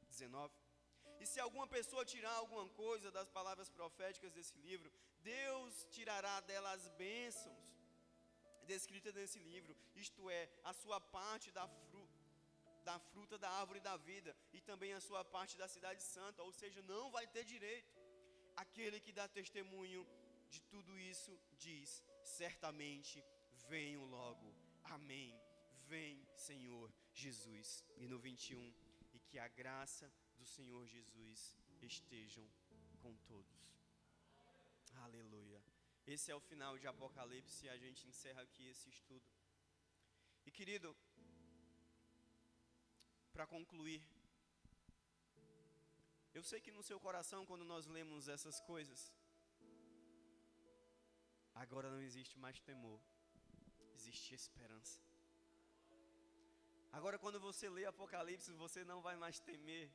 19. E se alguma pessoa tirar alguma coisa das palavras proféticas desse livro, Deus tirará dela as bênçãos descritas nesse livro, isto é, a sua parte da fruta da árvore da vida, e também a sua parte da cidade santa, ou seja, não vai ter direito. Aquele que dá testemunho de tudo isso diz: certamente venho logo. Amém. Vem, Senhor Jesus. E no 21, e que a graça do Senhor Jesus estejam com todos. Aleluia. Esse é o final de Apocalipse e a gente encerra aqui esse estudo. E querido, para concluir, eu sei que no seu coração, quando nós lemos essas coisas, agora não existe mais temor, existe esperança. Agora, quando você lê Apocalipse, você não vai mais temer,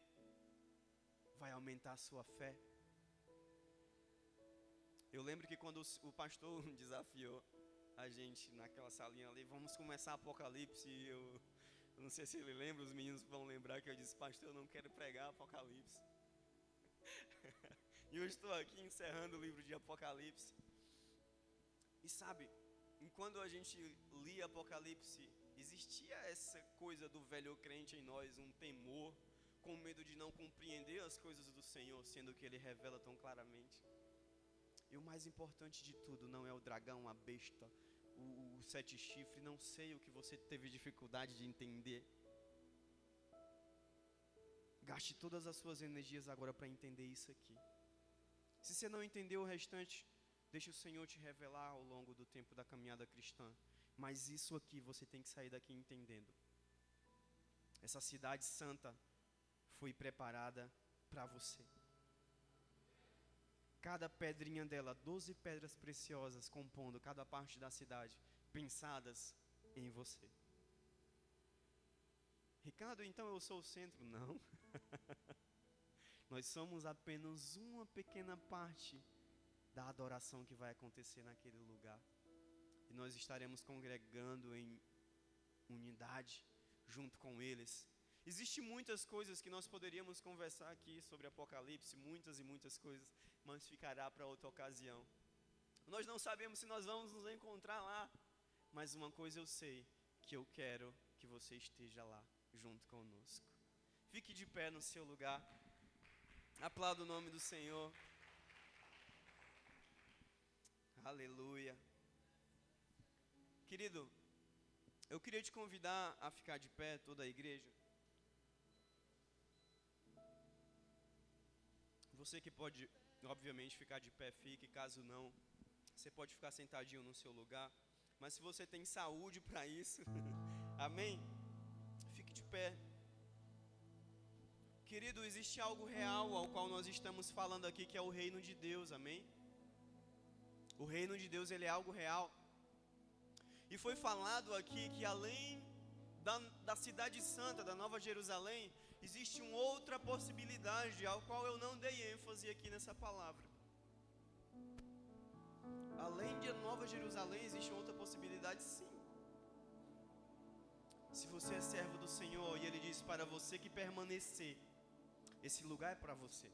vai aumentar a sua fé. Eu lembro que quando o pastor desafiou a gente naquela salinha ali, vamos começar Apocalipse, e eu não sei se ele lembra, os meninos vão lembrar que eu disse: pastor, eu não quero pregar Apocalipse. E eu estou aqui encerrando o livro de Apocalipse. E sabe, enquanto a gente lia Apocalipse, existia essa coisa do velho crente em nós, um temor, com medo de não compreender as coisas do Senhor, sendo que Ele revela tão claramente. E o mais importante de tudo não é o dragão, a besta, o 7 chifres, não sei o que você teve dificuldade de entender. Gaste todas as suas energias agora para entender isso aqui. Se você não entendeu o restante, deixe o Senhor te revelar ao longo do tempo da caminhada cristã. Mas isso aqui você tem que sair daqui entendendo. Essa cidade santa foi preparada para você. Cada pedrinha dela, 12 pedras preciosas compondo cada parte da cidade, pensadas em você. Ricardo, então eu sou o centro? Não. Nós somos apenas uma pequena parte da adoração que vai acontecer naquele lugar. E nós estaremos congregando em unidade junto com eles. Existem muitas coisas que nós poderíamos conversar aqui sobre Apocalipse, muitas e muitas coisas, mas ficará para outra ocasião. Nós não sabemos se nós vamos nos encontrar lá, mas uma coisa eu sei, que eu quero que você esteja lá junto conosco. Fique de pé no seu lugar, aplauda o nome do Senhor. Aleluia. Querido, eu queria te convidar a ficar de pé, toda a igreja. Você que pode, obviamente, ficar de pé, fique. Caso não, você pode ficar sentadinho no seu lugar. Mas se você tem saúde para isso, amém? Fique de pé. Querido, existe algo real ao qual nós estamos falando aqui, que é o reino de Deus, amém? O reino de Deus, ele é algo real. E foi falado aqui que além da cidade santa, da Nova Jerusalém, existe uma outra possibilidade, ao qual eu não dei ênfase aqui nessa palavra. Além de Nova Jerusalém, existe outra possibilidade, sim. Se você é servo do Senhor, e Ele diz para você que permanecer, esse lugar é para você.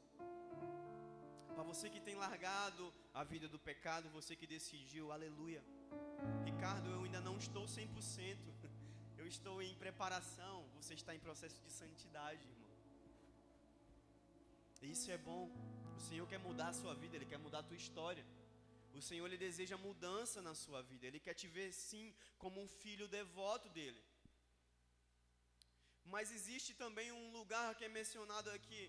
Para você que tem largado a vida do pecado, você que decidiu, aleluia. Ricardo, eu ainda não estou 100%, eu estou em preparação, você está em processo de santidade, irmão. E isso é bom, o Senhor quer mudar a sua vida, Ele quer mudar a tua história. O Senhor, Ele deseja mudança na sua vida. Ele quer te ver, sim, como um filho devoto dEle. Mas existe também um lugar que é mencionado aqui,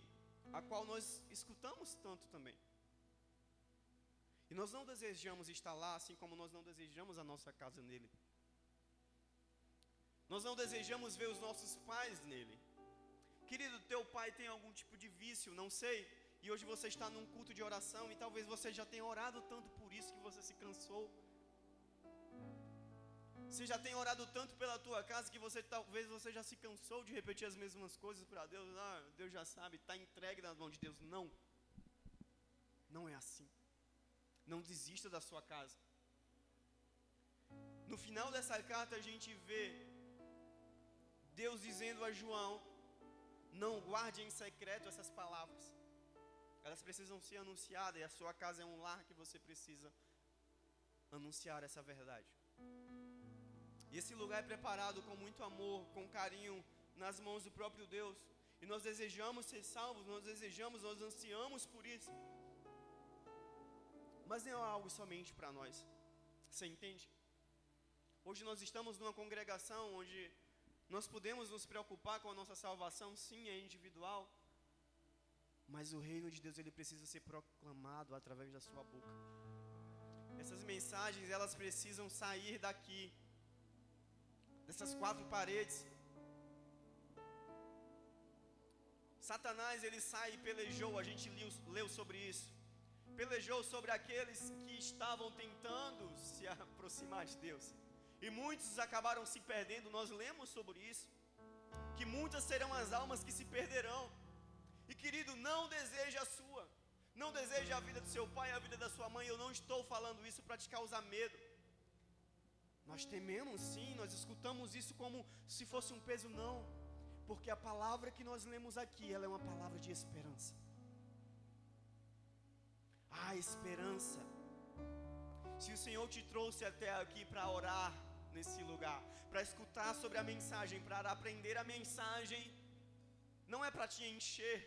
a qual nós escutamos tanto também. E nós não desejamos estar lá, assim como nós não desejamos a nossa casa nele. Nós não desejamos ver os nossos pais nele. Querido, teu pai tem algum tipo de vício, não sei. E hoje você está num culto de oração e talvez você já tenha orado tanto por isso que você se cansou. Você já tem orado tanto pela tua casa que talvez você já se cansou de repetir as mesmas coisas para Deus. Deus já sabe, está entregue nas mãos de Deus. Não. Não é assim. Não desista da sua casa. No final dessa carta a gente vê Deus dizendo a João: não guarde em secreto essas palavras. Elas precisam ser anunciadas e a sua casa é um lar que você precisa anunciar essa verdade. E esse lugar é preparado com muito amor, com carinho, nas mãos do próprio Deus. E nós desejamos ser salvos, nós ansiamos por isso. Mas não é algo somente para nós. Você entende? Hoje nós estamos numa congregação onde nós podemos nos preocupar com a nossa salvação, sim, é individual. Mas o reino de Deus, ele precisa ser proclamado através da sua boca. Essas mensagens, elas precisam sair daqui, dessas quatro paredes. Satanás, ele sai e pelejou, a gente leu sobre isso. Pelejou sobre aqueles que estavam tentando se aproximar de Deus. E muitos acabaram se perdendo, nós lemos sobre isso. Que muitas serão as almas que se perderão. E querido, não deseja a sua. Não deseja a vida do seu pai, a vida da sua mãe. Eu não estou falando isso para te causar medo. Nós tememos sim, nós escutamos isso como se fosse um peso, não. Porque a palavra que nós lemos aqui, ela é uma palavra de esperança. Há esperança. Se o Senhor te trouxe até aqui para orar nesse lugar, para escutar sobre a mensagem, para aprender a mensagem, não é para te encher,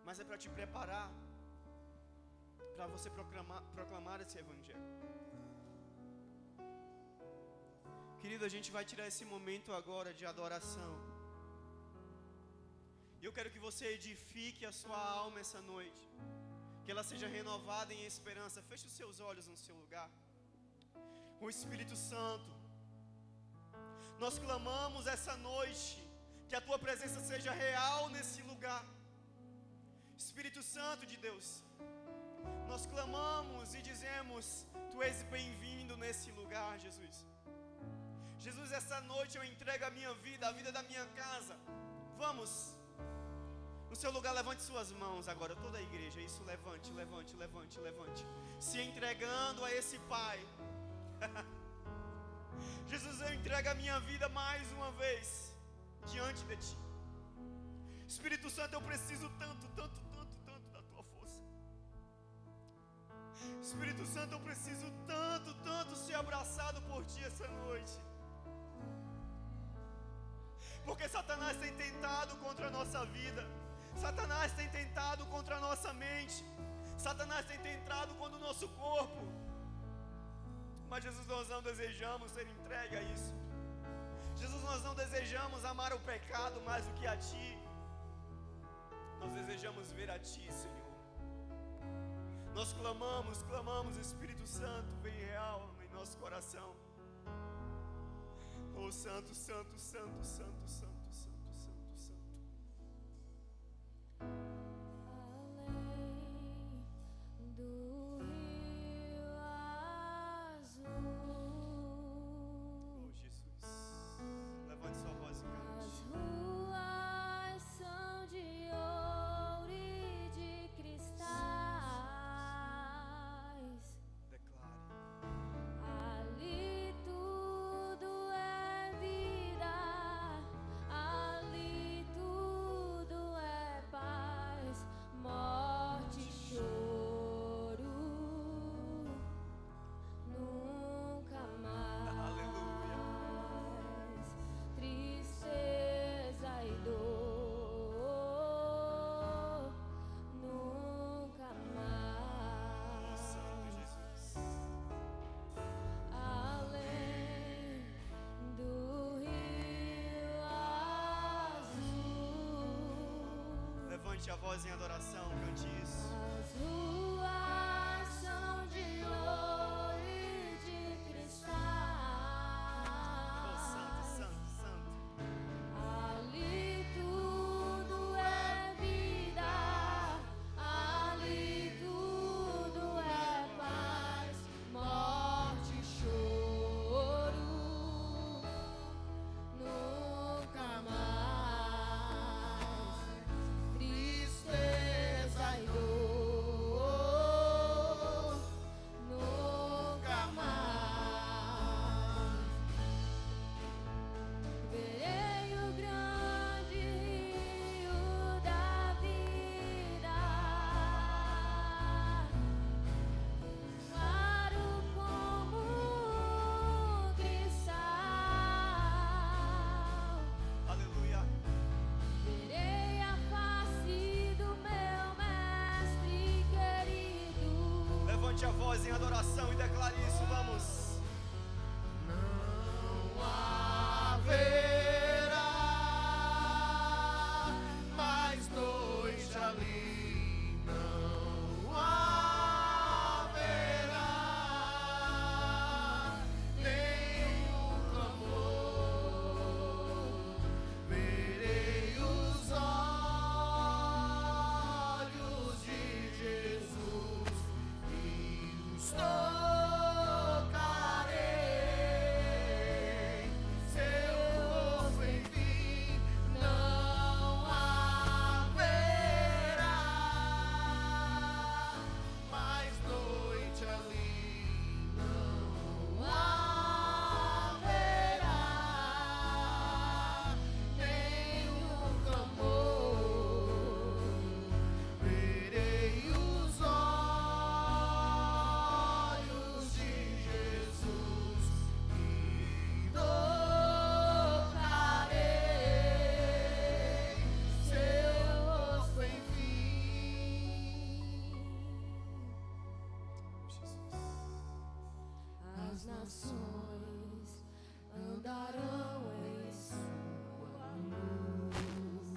mas é para te preparar, para você proclamar esse evangelho. Querido, a gente vai tirar esse momento agora de adoração. E eu quero que você edifique a sua alma essa noite. Que ela seja renovada em esperança. Feche os seus olhos no seu lugar. O Espírito Santo, nós clamamos essa noite que a tua presença seja real nesse lugar. Espírito Santo de Deus, nós clamamos e dizemos: tu és bem-vindo nesse lugar, Jesus. Jesus, essa noite eu entrego a minha vida, a vida da minha casa. Vamos. No seu lugar, levante suas mãos agora, toda a igreja. Isso, levante. Se entregando a esse Pai. Jesus, eu entrego a minha vida mais uma vez diante de Ti. Espírito Santo, eu preciso tanto da Tua força. Espírito Santo, eu preciso tanto ser abraçado por Ti essa noite. Porque Satanás tem tentado contra a nossa vida. Satanás tem tentado contra a nossa mente. Satanás tem tentado contra o nosso corpo. Mas Jesus, nós não desejamos ser entregue a isso. Jesus, nós não desejamos amar o pecado mais do que a Ti. Nós desejamos ver a Ti, Senhor. Nós clamamos, Espírito Santo, vem real em nosso coração. Oh, Santo, Santo, Santo, Santo, Santo, Santo, Santo, Santo. Além do rio azul, Oh, Jesus, levante sua voz e as cante. ruas são de ouro e de cristais. Declare. Ali tudo é vida, Levante a voz em adoração, cante isso. As ruas são de ouro e de cristal. Oh, santo, santo, santo. Ali tudo é vida, ali tudo é paz, morte e choro, nunca mais, tristeza e dor, nunca mais. Verei o grande rio da vida, claro como cristal. Aleluia. Verei a face do meu mestre querido. Levante a voz em adoração e declare isso, vamos. Não haverá mais noite ali, não haverá nenhum clamor. Verei os olhos de Jesus e os tocarei. Seu rosto, enfim, não haverá mais noite ali, não haverá nenhum clamor. Verei os olhos de Jesus e tocarei seu rosto, enfim. As nações andarão em sua luz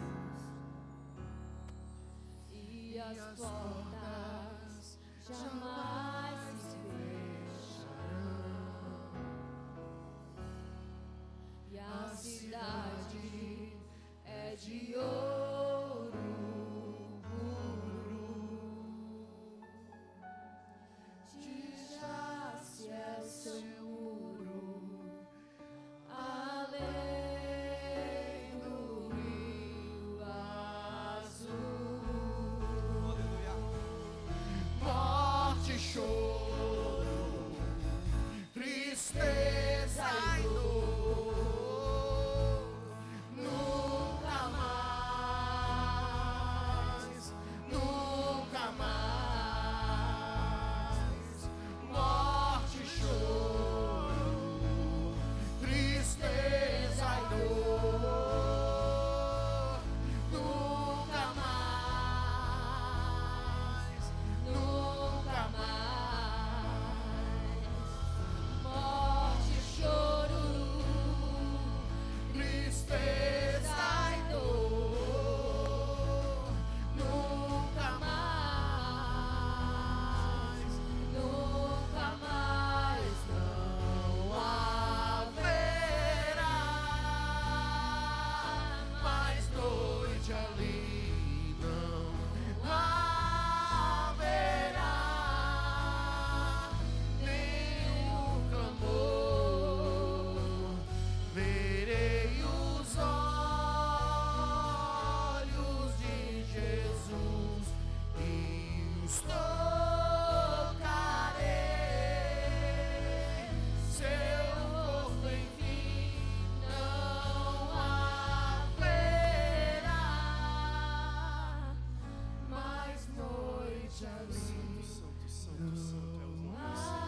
e as portas jamais se fecharão, e a cidade é de ouro puro. Tija-se é seu muro, além do rio azul. Aleluia. Morte, choro, tristeza e dor, nunca mais, nunca mais. Morte, choro, tristeza e dor, nunca mais, nunca mais. Morte, choro, tristeza e dor, nunca mais, nunca mais. Não haverá mais noite ali, não haverá nenhum clamor. Verei os olhos de Jesus e os tocarei. Seu rosto, enfim, não haverá mais noite ali. Santo, santo, santo é o nome do Senhor.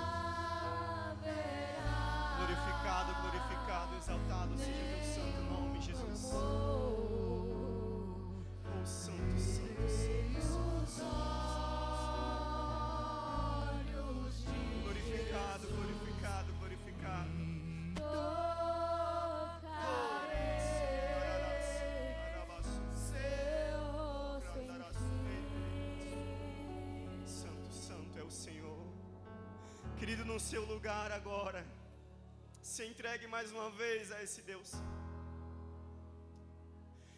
Haverá Glorificado, glorificado, exaltado seja o teu santo nome, Jesus. Oh, santo, santo, santo, santo. Querido, no seu lugar agora, se entregue mais uma vez a esse Deus.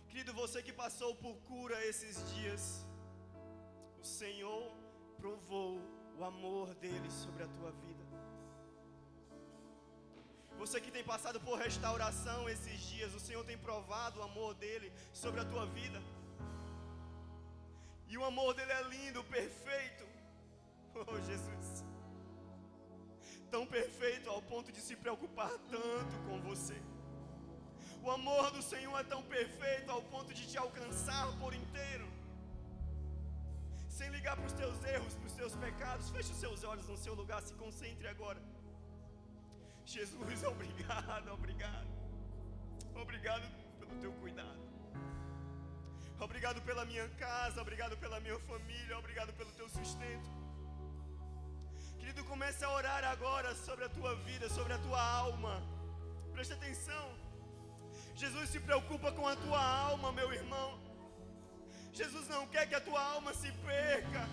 Querido, você que passou por cura esses dias, o Senhor provou o amor dele sobre a tua vida. Você que tem passado por restauração esses dias, o Senhor tem provado o amor dele sobre a tua vida. E o amor dele é lindo, perfeito. Oh, Jesus. Tão perfeito ao ponto de se preocupar tanto com você. O amor do Senhor é tão perfeito ao ponto de te alcançar por inteiro. Sem ligar para os teus erros, para os teus pecados. Feche os seus olhos no seu lugar, se concentre agora. Jesus, obrigado, obrigado. Obrigado pelo teu cuidado. Obrigado pela minha casa, obrigado pela minha família, obrigado pelo teu sustento. Querido, comece a orar agora sobre a tua vida, sobre a tua alma. Preste atenção. Jesus se preocupa com a tua alma, meu irmão. Jesus não quer que a tua alma se perca.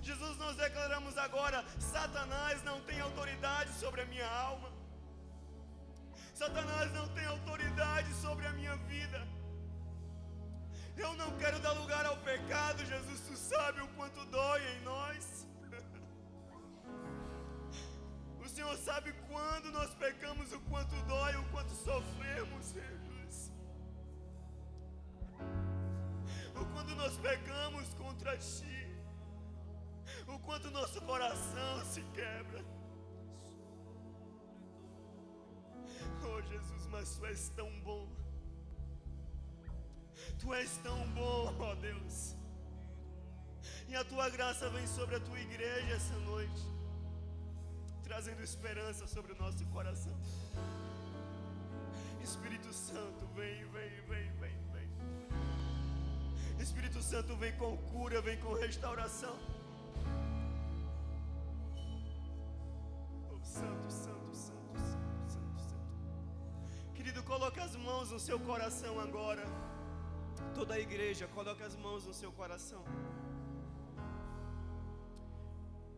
Jesus, nós declaramos agora: Satanás não tem autoridade sobre a minha alma. Satanás não tem autoridade sobre a minha vida. Eu não quero dar lugar ao pecado. Jesus, tu sabe o quanto dói em nós. O Senhor sabe quando nós pecamos, o quanto dói, o quanto sofremos, Jesus. O quanto nós pecamos contra Ti, o quanto nosso coração se quebra. Oh, Jesus, mas Tu és tão bom. Tu és tão bom, ó Deus. E a Tua graça vem sobre a Tua igreja essa noite, trazendo esperança sobre o nosso coração. Espírito Santo, vem, vem, vem, vem, vem. Espírito Santo, vem com cura, vem com restauração. Oh, Santo, Santo, Santo, Santo, Santo, Santo. Querido, coloque as mãos no seu coração agora. Toda a igreja, coloque as mãos no seu coração.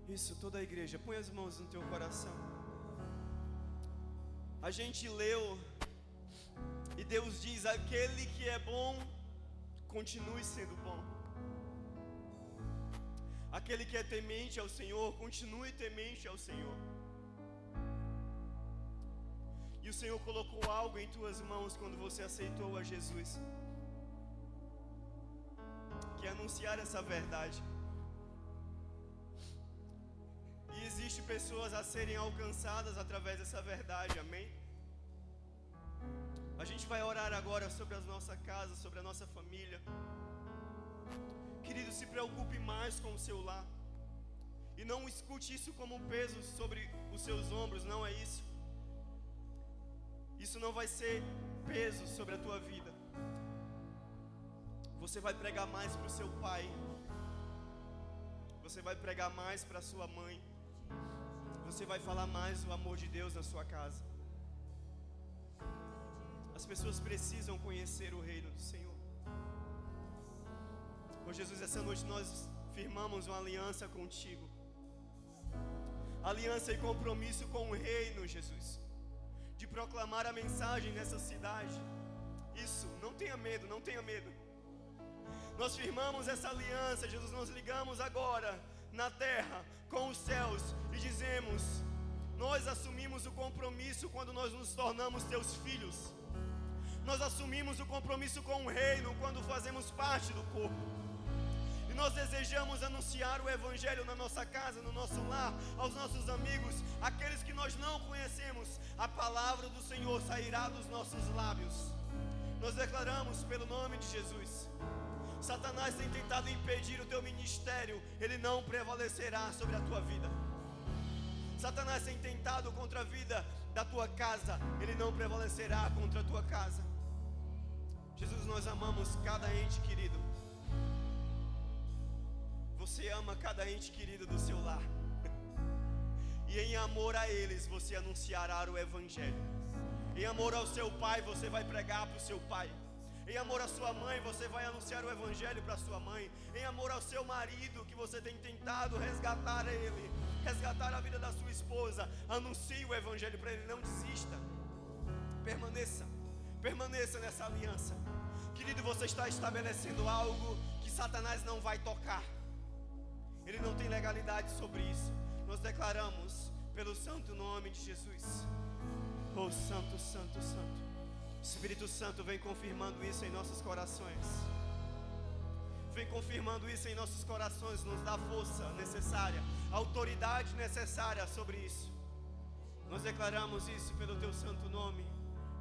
Isso, toda a igreja, põe as mãos no teu coração. A gente leu e Deus diz: aquele que é bom, continue sendo bom. Aquele que é temente ao Senhor, continue temente ao Senhor. E o Senhor colocou algo em tuas mãos quando você aceitou a Jesus, que é anunciar essa verdade. E existe pessoas a serem alcançadas através dessa verdade, amém? A gente vai orar agora sobre a nossa casa, sobre a nossa família. Querido, se preocupe mais com o seu lar. E não escute isso como um peso sobre os seus ombros, não é isso. Isso não vai ser peso sobre a tua vida. Você vai pregar mais para o seu pai. Você vai pregar mais para a sua mãe. Você vai falar mais o amor de Deus na sua casa. As pessoas precisam conhecer o reino do Senhor. Oh Jesus, essa noite nós firmamos uma aliança contigo. Aliança e compromisso com o reino, Jesus, de proclamar a mensagem nessa cidade. Isso, não tenha medo, não tenha medo. Nós firmamos essa aliança, Jesus, nós ligamos agora na terra com os céus e dizemos: nós assumimos o compromisso quando nós nos tornamos teus filhos. Nós assumimos o compromisso com o reino quando fazemos parte do corpo. E nós desejamos anunciar o evangelho na nossa casa, no nosso lar, aos nossos amigos, aqueles que nós não conhecemos. A palavra do Senhor sairá dos nossos lábios. Nós declaramos pelo nome de Jesus. Satanás tem tentado impedir o teu ministério, ele não prevalecerá sobre a tua vida. Satanás tem tentado contra a vida da tua casa, ele não prevalecerá contra a tua casa. Jesus, nós amamos cada ente querido. Você ama cada ente querido do seu lar. E em amor a eles você anunciará o evangelho. Em amor ao seu pai você vai pregar para o seu pai. Em amor à sua mãe, você vai anunciar o evangelho para sua mãe. Em amor ao seu marido, que você tem tentado resgatar ele, resgatar a vida da sua esposa, anuncie o evangelho para ele. Não desista. Permaneça nessa aliança. Querido, você está estabelecendo algo que Satanás não vai tocar. Ele não tem legalidade sobre isso. Nós declaramos pelo santo nome de Jesus. Oh, santo, santo, santo. Espírito Santo, vem confirmando isso em nossos corações. Vem confirmando isso em nossos corações. Nos dá força necessária, autoridade necessária sobre isso. Nós declaramos isso pelo teu santo nome.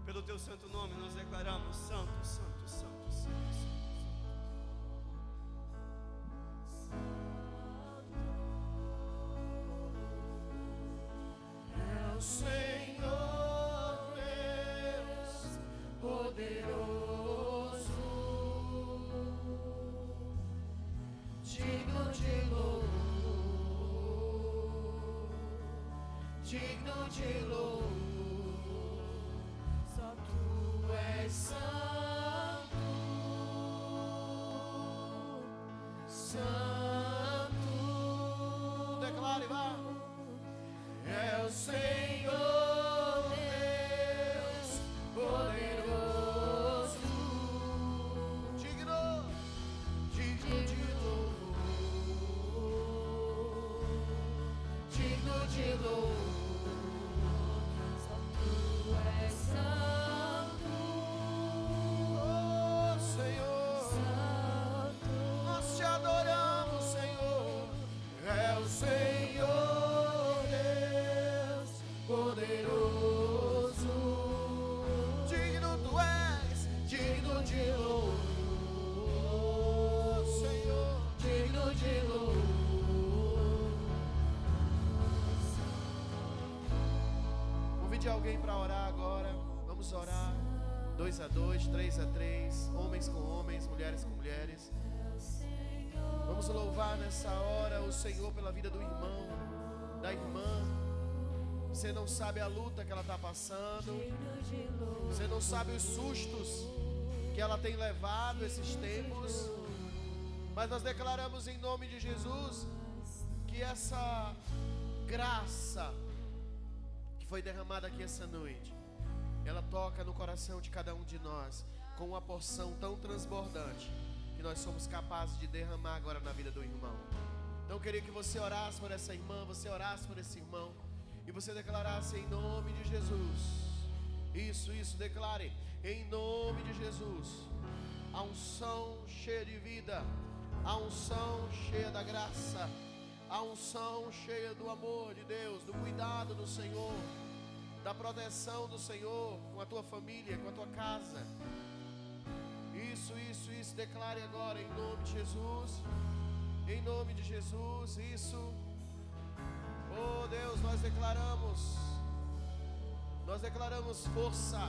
Pelo teu santo nome nós declaramos: santo, santo, santo, santo, santo. É o Senhor Deus poderoso, digno de louvor, digno de louvor. Só tu és santo, santo. Declare, vá. É o Senhor Deus poderoso, digno, digno de louvor, digno de louvor. Só tu és santo, oh Senhor, santo. Nós te adoramos, Senhor. É o Senhor poderoso, digno tu és, digno de louvor, Senhor, digno de louvor. Convide alguém para orar agora. Vamos orar 2 a 2, 3 a 3, homens com homens, mulheres com mulheres. Vamos louvar nessa hora o Senhor pela vida do irmão, da irmã. Você não sabe a luta que ela está passando. Você não sabe os sustos que ela tem levado esses tempos. Mas nós declaramos em nome de Jesus que essa graça que foi derramada aqui essa noite, ela toca no coração de cada um de nós com uma porção tão transbordante que nós somos capazes de derramar agora na vida do irmão. Então eu queria que você orasse por essa irmã, você orasse por esse irmão, e você declarasse em nome de Jesus. Isso, declare em nome de Jesus. A unção cheia de vida, a unção cheia da graça, a unção cheia do amor de Deus, do cuidado do Senhor, da proteção do Senhor com a tua família, com a tua casa. Isso, declare agora em nome de Jesus. Em nome de Jesus, isso. Oh Deus, nós declaramos força,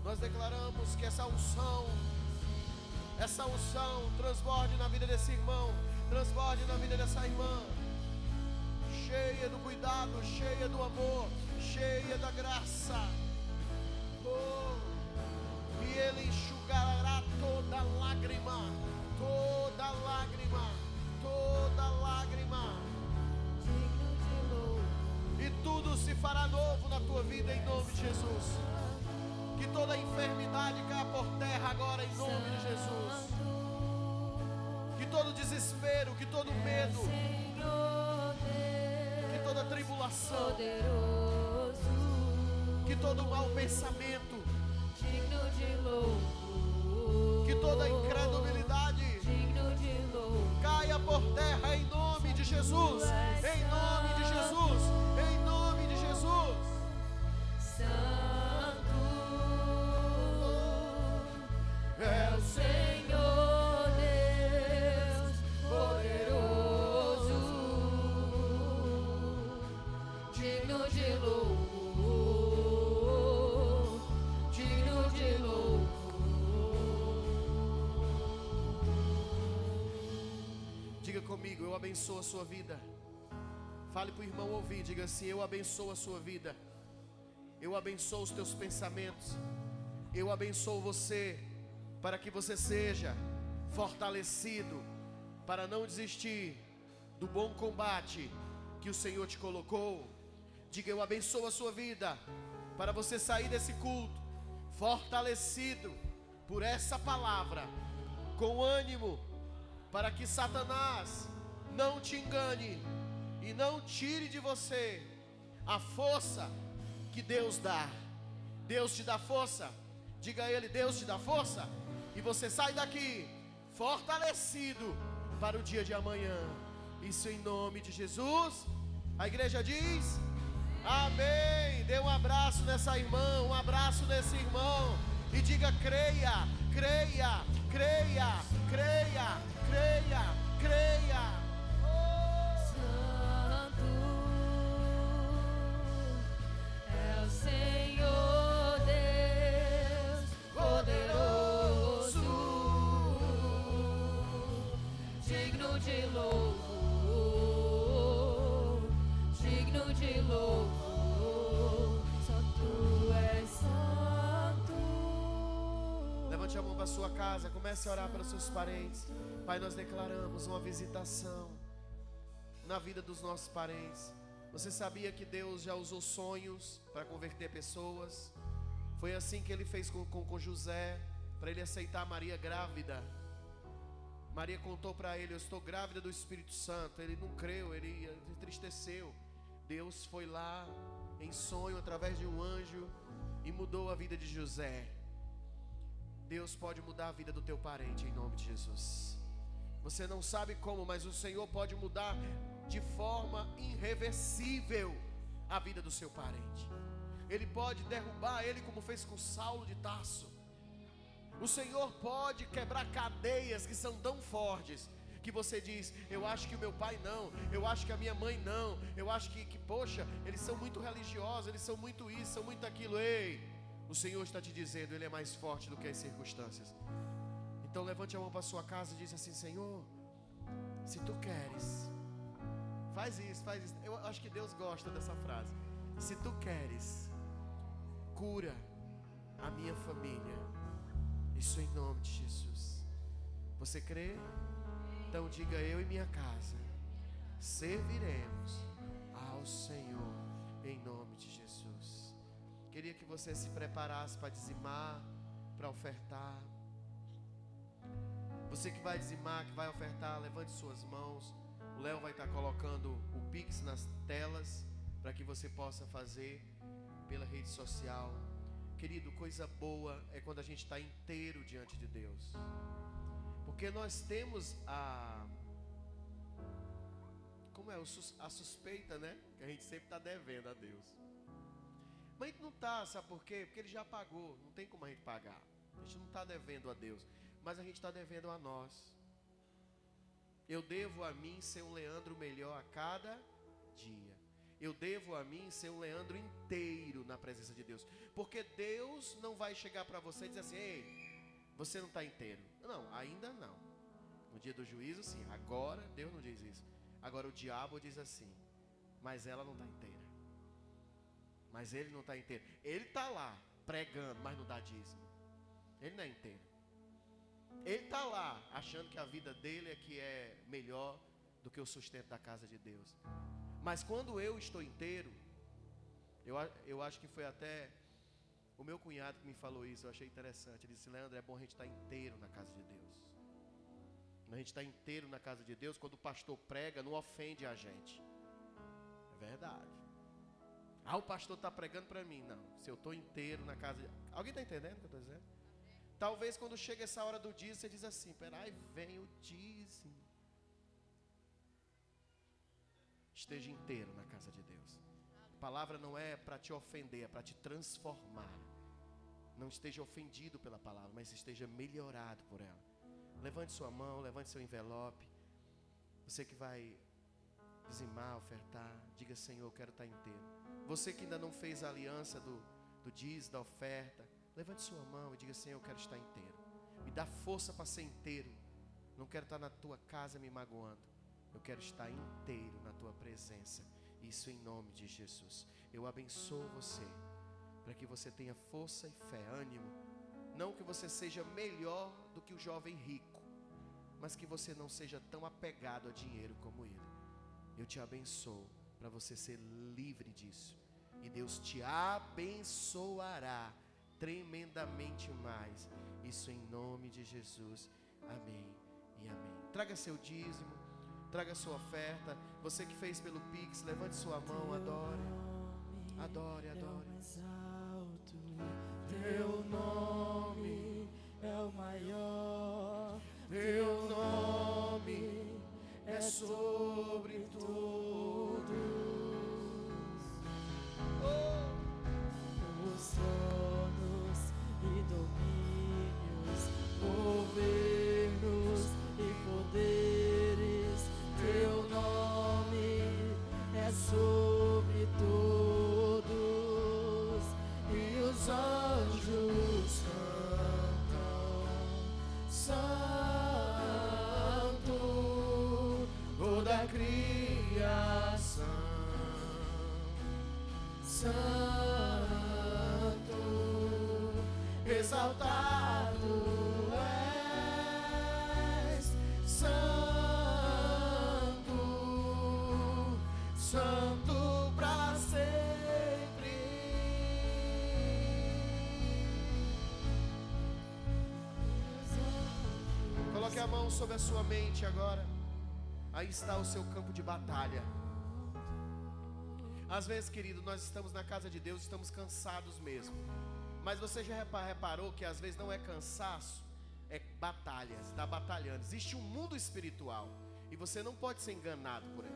nós declaramos que essa unção transborde na vida desse irmão, transborde na vida dessa irmã, cheia do cuidado, cheia do amor, cheia da graça. Oh, e Ele enxugará toda lágrima, toda lágrima, toda lágrima. E tudo se fará novo na tua vida em nome de Jesus. Que toda enfermidade caia por terra agora em nome de Jesus. Que todo desespero, que todo medo, que toda tribulação, que todo mau pensamento, que toda incredulidade caia por terra em nome de Jesus. Em nome de Jesus. Em nome de Jesus. Santo é o Senhor Deus poderoso, digno de louvor, digno de louvor. Diga comigo, eu abençoo a sua vida. Fale para o irmão ouvir, diga assim: eu abençoo a sua vida. Eu abençoo os teus pensamentos. Eu abençoo você para que você seja fortalecido, para não desistir do bom combate que o Senhor te colocou. Diga: eu abençoo a sua vida, para você sair desse culto fortalecido por essa palavra, com ânimo, para que Satanás não te engane e não tire de você a força que Deus dá. Deus te dá força. Diga a Ele: Deus te dá força. E você sai daqui fortalecido para o dia de amanhã. Isso em nome de Jesus. A igreja diz: amém. Dê um abraço nessa irmã, um abraço nesse irmão, e diga: creia, creia, creia, creia, creia, creia. Santo é o Senhor Deus poderoso, digno de louvor, digno de louvor. Só tu és santo. Levante a mão para a sua casa, comece a orar para os seus parentes. Pai, nós declaramos uma visitação na vida dos nossos parentes. Você sabia que Deus já usou sonhos para converter pessoas? Foi assim que Ele fez com José, para ele aceitar Maria grávida. Maria contou para ele: eu estou grávida do Espírito Santo. Ele não creu, ele entristeceu. Deus foi lá em sonho, através de um anjo, e mudou a vida de José. Deus pode mudar a vida do teu parente em nome de Jesus. Você não sabe como, mas o Senhor pode mudar de forma irreversível a vida do seu parente. Ele pode derrubar ele, como fez com Saulo de Tarso. O Senhor pode quebrar cadeias que são tão fortes que você diz: eu acho que o meu pai não, eu acho que a minha mãe não, eu acho que poxa, eles são muito religiosos, eles são muito isso, são muito aquilo. Ei, o Senhor está te dizendo: Ele é mais forte do que as circunstâncias. Então levante a mão para a sua casa e diz assim: Senhor, se tu queres, faz isso, faz isso. Eu acho que Deus gosta dessa frase. Se tu queres, cura a minha família. Isso em nome de Jesus. Você crê? Então diga: eu e minha casa serviremos ao Senhor em nome de Jesus. Queria que você se preparasse para dizimar, para ofertar. Você que vai dizimar, que vai ofertar, levante suas mãos. O Léo vai estar colocando o Pix nas telas para que você possa fazer pela rede social. Querido, coisa boa é quando a gente está inteiro diante de Deus, porque nós temos a suspeita, né? Que a gente sempre está devendo a Deus. Mas a gente não está, sabe por quê? Porque Ele já pagou, não tem como a gente pagar. A gente não está devendo a Deus, mas a gente está devendo a nós. Eu devo a mim ser um Leandro melhor a cada dia. Eu devo a mim ser um Leandro inteiro na presença de Deus. Porque Deus não vai chegar para você e dizer assim: ei, você não está inteiro. Não, ainda não. No dia do juízo, sim. Agora, Deus não diz isso. Agora o diabo diz assim: mas ela não está inteira. Mas ele não está inteiro. Ele está lá pregando, mas não dá dízimo. Ele não é inteiro. Ele está lá achando que a vida dele é que é melhor do que o sustento da casa de Deus. Mas quando eu estou inteiro, eu acho que foi até o meu cunhado que me falou isso. Eu achei interessante. Ele disse: Leandro, é bom a gente estar inteiro na casa de Deus. A gente está inteiro na casa de Deus. Quando o pastor prega, não ofende a gente. É verdade. Ah, o pastor está pregando para mim. Não, se eu estou inteiro na casa de... Alguém está entendendo o que eu estou dizendo? Talvez quando chega essa hora do dízimo, você diz assim: peraí, vem o dízimo. Esteja inteiro na casa de Deus. A palavra não é para te ofender, é para te transformar. Não esteja ofendido pela palavra, mas esteja melhorado por ela. Levante sua mão, levante seu envelope. Você que vai dizimar, ofertar, diga: Senhor, eu quero estar inteiro. Você que ainda não fez a aliança do dízimo, da oferta, levante sua mão e diga: Senhor, eu quero estar inteiro. Me dá força para ser inteiro. Não quero estar na tua casa me magoando. Eu quero estar inteiro na tua presença. Isso em nome de Jesus. Eu abençoo você, para que você tenha força e fé, ânimo, Não que você seja melhor do que o jovem rico, mas que você não seja tão apegado a dinheiro como ele. Eu te abençoo para você ser livre disso. E Deus te abençoará tremendamente mais. Isso em nome de Jesus. Amém e amém. Traga seu dízimo, traga sua oferta. Você que fez pelo Pix, levante sua mão, adore. Adore, adore. Teu nome é o maior, Teu nome é sobre todos. os tronos e domínios, governos e poderes. Teu nome é sobre todos, e os anjos cantam santo, toda a criação santo, exaltado és, santo, santo para sempre. Coloque a mão sobre a sua mente agora. Aí está o seu campo de batalha. Às vezes, querido, nós estamos na casa de Deus, estamos cansados mesmo. Mas você já reparou que às vezes não é cansaço, é batalha, você está batalhando. Existe um mundo espiritual e você não pode ser enganado por ele.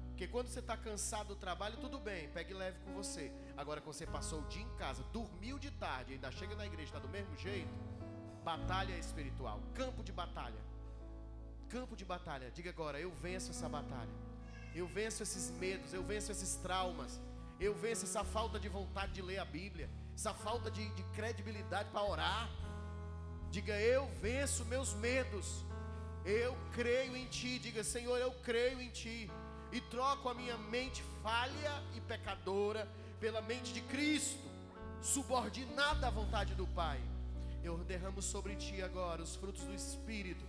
Porque quando você está cansado do trabalho, tudo bem, pegue leve com você. Agora que você passou o dia em casa, dormiu de tarde, ainda chega na igreja, está do mesmo jeito, batalha espiritual, campo de batalha. Campo de batalha, diga agora, eu venço essa batalha. Eu venço esses medos, eu venço esses traumas, eu venço essa falta de vontade de ler a Bíblia, essa falta de credibilidade para orar. Diga, eu venço meus medos, eu creio em Ti. Diga, Senhor, eu creio em Ti, e troco a minha mente falha e pecadora pela mente de Cristo, subordinada à vontade do Pai. Eu derramo sobre Ti agora os frutos do Espírito,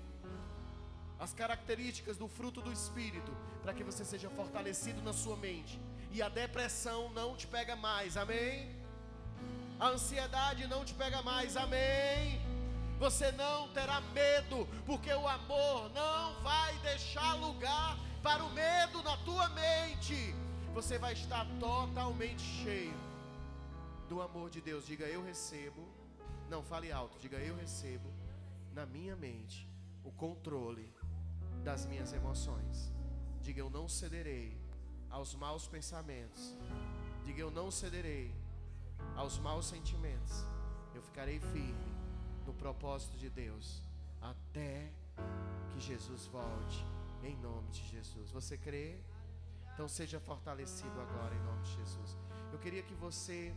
as características do fruto do Espírito, para que você seja fortalecido na sua mente, e a depressão não te pega mais, amém? A ansiedade não te pega mais, amém? Você não terá medo, porque o amor não vai deixar lugar para o medo na tua mente. Você vai estar totalmente cheio do amor de Deus. Diga, eu recebo. Não, fale alto, diga, eu recebo na minha mente o controle das minhas emoções. Diga, eu não cederei aos maus pensamentos. Diga, eu não cederei aos maus sentimentos. Eu ficarei firme no propósito de Deus até que Jesus volte, em nome de Jesus. Você crê? Então seja fortalecido agora em nome de Jesus. Eu queria que você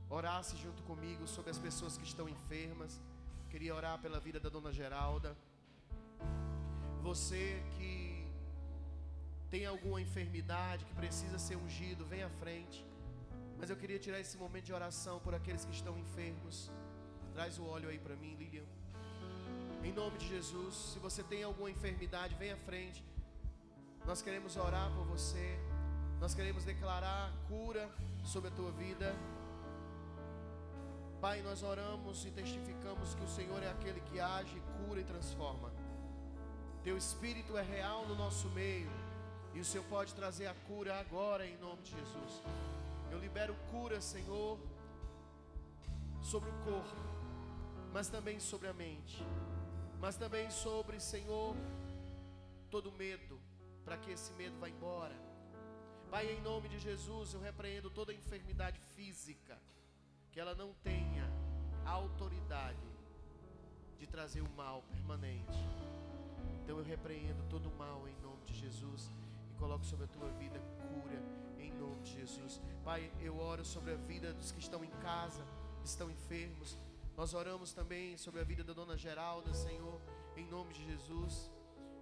orasse junto comigo sobre as pessoas que estão enfermas. Queria orar pela vida da Dona Geralda. Você que tem alguma enfermidade que precisa ser ungido, vem à frente. Mas eu queria tirar esse momento de oração por aqueles que estão enfermos. Traz o óleo aí para mim, Lilian. Em nome de Jesus, se você tem alguma enfermidade, vem à frente. Nós queremos orar por você. Nós queremos declarar cura sobre a tua vida. Pai, nós oramos e testificamos que o Senhor é aquele que age, cura e transforma. Teu Espírito é real no nosso meio, e o Senhor pode trazer a cura agora em nome de Jesus. Eu libero cura, Senhor, sobre o corpo, mas também sobre a mente, mas também sobre, Senhor, todo medo, para que esse medo vá embora. Pai, em nome de Jesus, eu repreendo toda enfermidade física, que ela não tenha autoridade de trazer o mal permanente. Então eu repreendo todo o mal em nome de Jesus e coloco sobre a tua vida cura em nome de Jesus. Pai, eu oro sobre a vida dos que estão em casa, estão enfermos. Nós oramos também sobre a vida da Dona Geralda, Senhor, em nome de Jesus.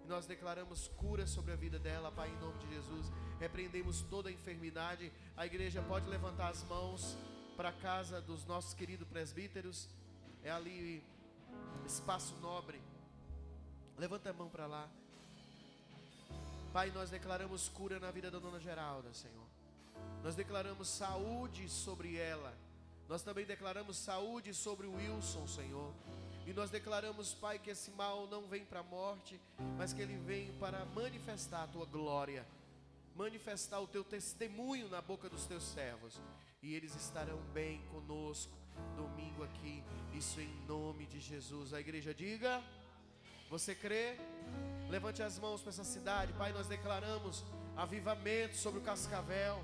E nós declaramos cura sobre a vida dela, Pai, em nome de Jesus. Repreendemos toda a enfermidade. A igreja pode levantar as mãos para a casa dos nossos queridos presbíteros. É ali, espaço nobre. Levanta a mão para lá. Pai, nós declaramos cura na vida da dona Geralda, Senhor. Nós declaramos saúde sobre ela. Nós também declaramos saúde sobre o Wilson, Senhor. E nós declaramos, Pai, que esse mal não vem para a morte, mas que ele vem para manifestar a Tua glória, manifestar o Teu testemunho na boca dos Teus servos. E eles estarão bem conosco domingo aqui, isso em nome de Jesus. A igreja diga: você crê? Levante as mãos para essa cidade. Pai, nós declaramos avivamento sobre o Cascavel,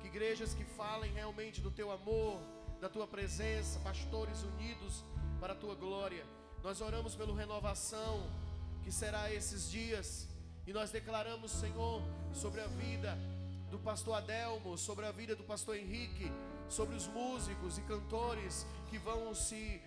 que igrejas que falem realmente do Teu amor, da Tua presença, pastores unidos para a Tua glória. Nós oramos pela renovação que será esses dias, e nós declaramos, Senhor, sobre a vida do pastor Adelmo, sobre a vida do pastor Henrique, sobre os músicos e cantores que vão se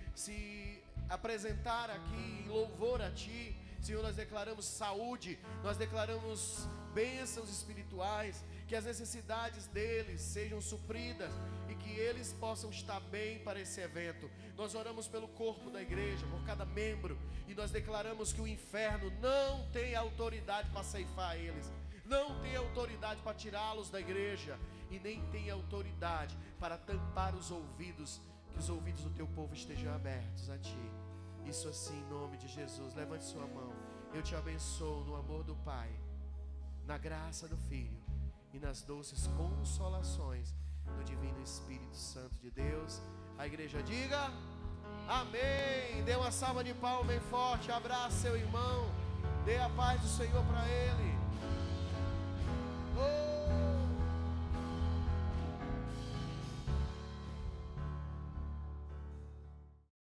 apresentar aqui em louvor a Ti. Senhor, nós declaramos saúde, nós declaramos bênçãos espirituais, que as necessidades deles sejam supridas e que eles possam estar bem para esse evento. Nós oramos pelo corpo da igreja, por cada membro, e nós declaramos que o inferno não tem autoridade para ceifar eles, não tem autoridade para tirá-los da igreja, e nem tem autoridade para tampar os ouvidos, que os ouvidos do Teu povo estejam abertos a Ti. Isso assim em nome de Jesus. Levante sua mão. Eu te abençoo no amor do Pai, na graça do Filho e nas doces consolações do Divino Espírito Santo de Deus. A igreja diga amém. Dê uma salva de palmas bem forte. Abraça seu irmão. Dê a paz do Senhor para ele. Oh!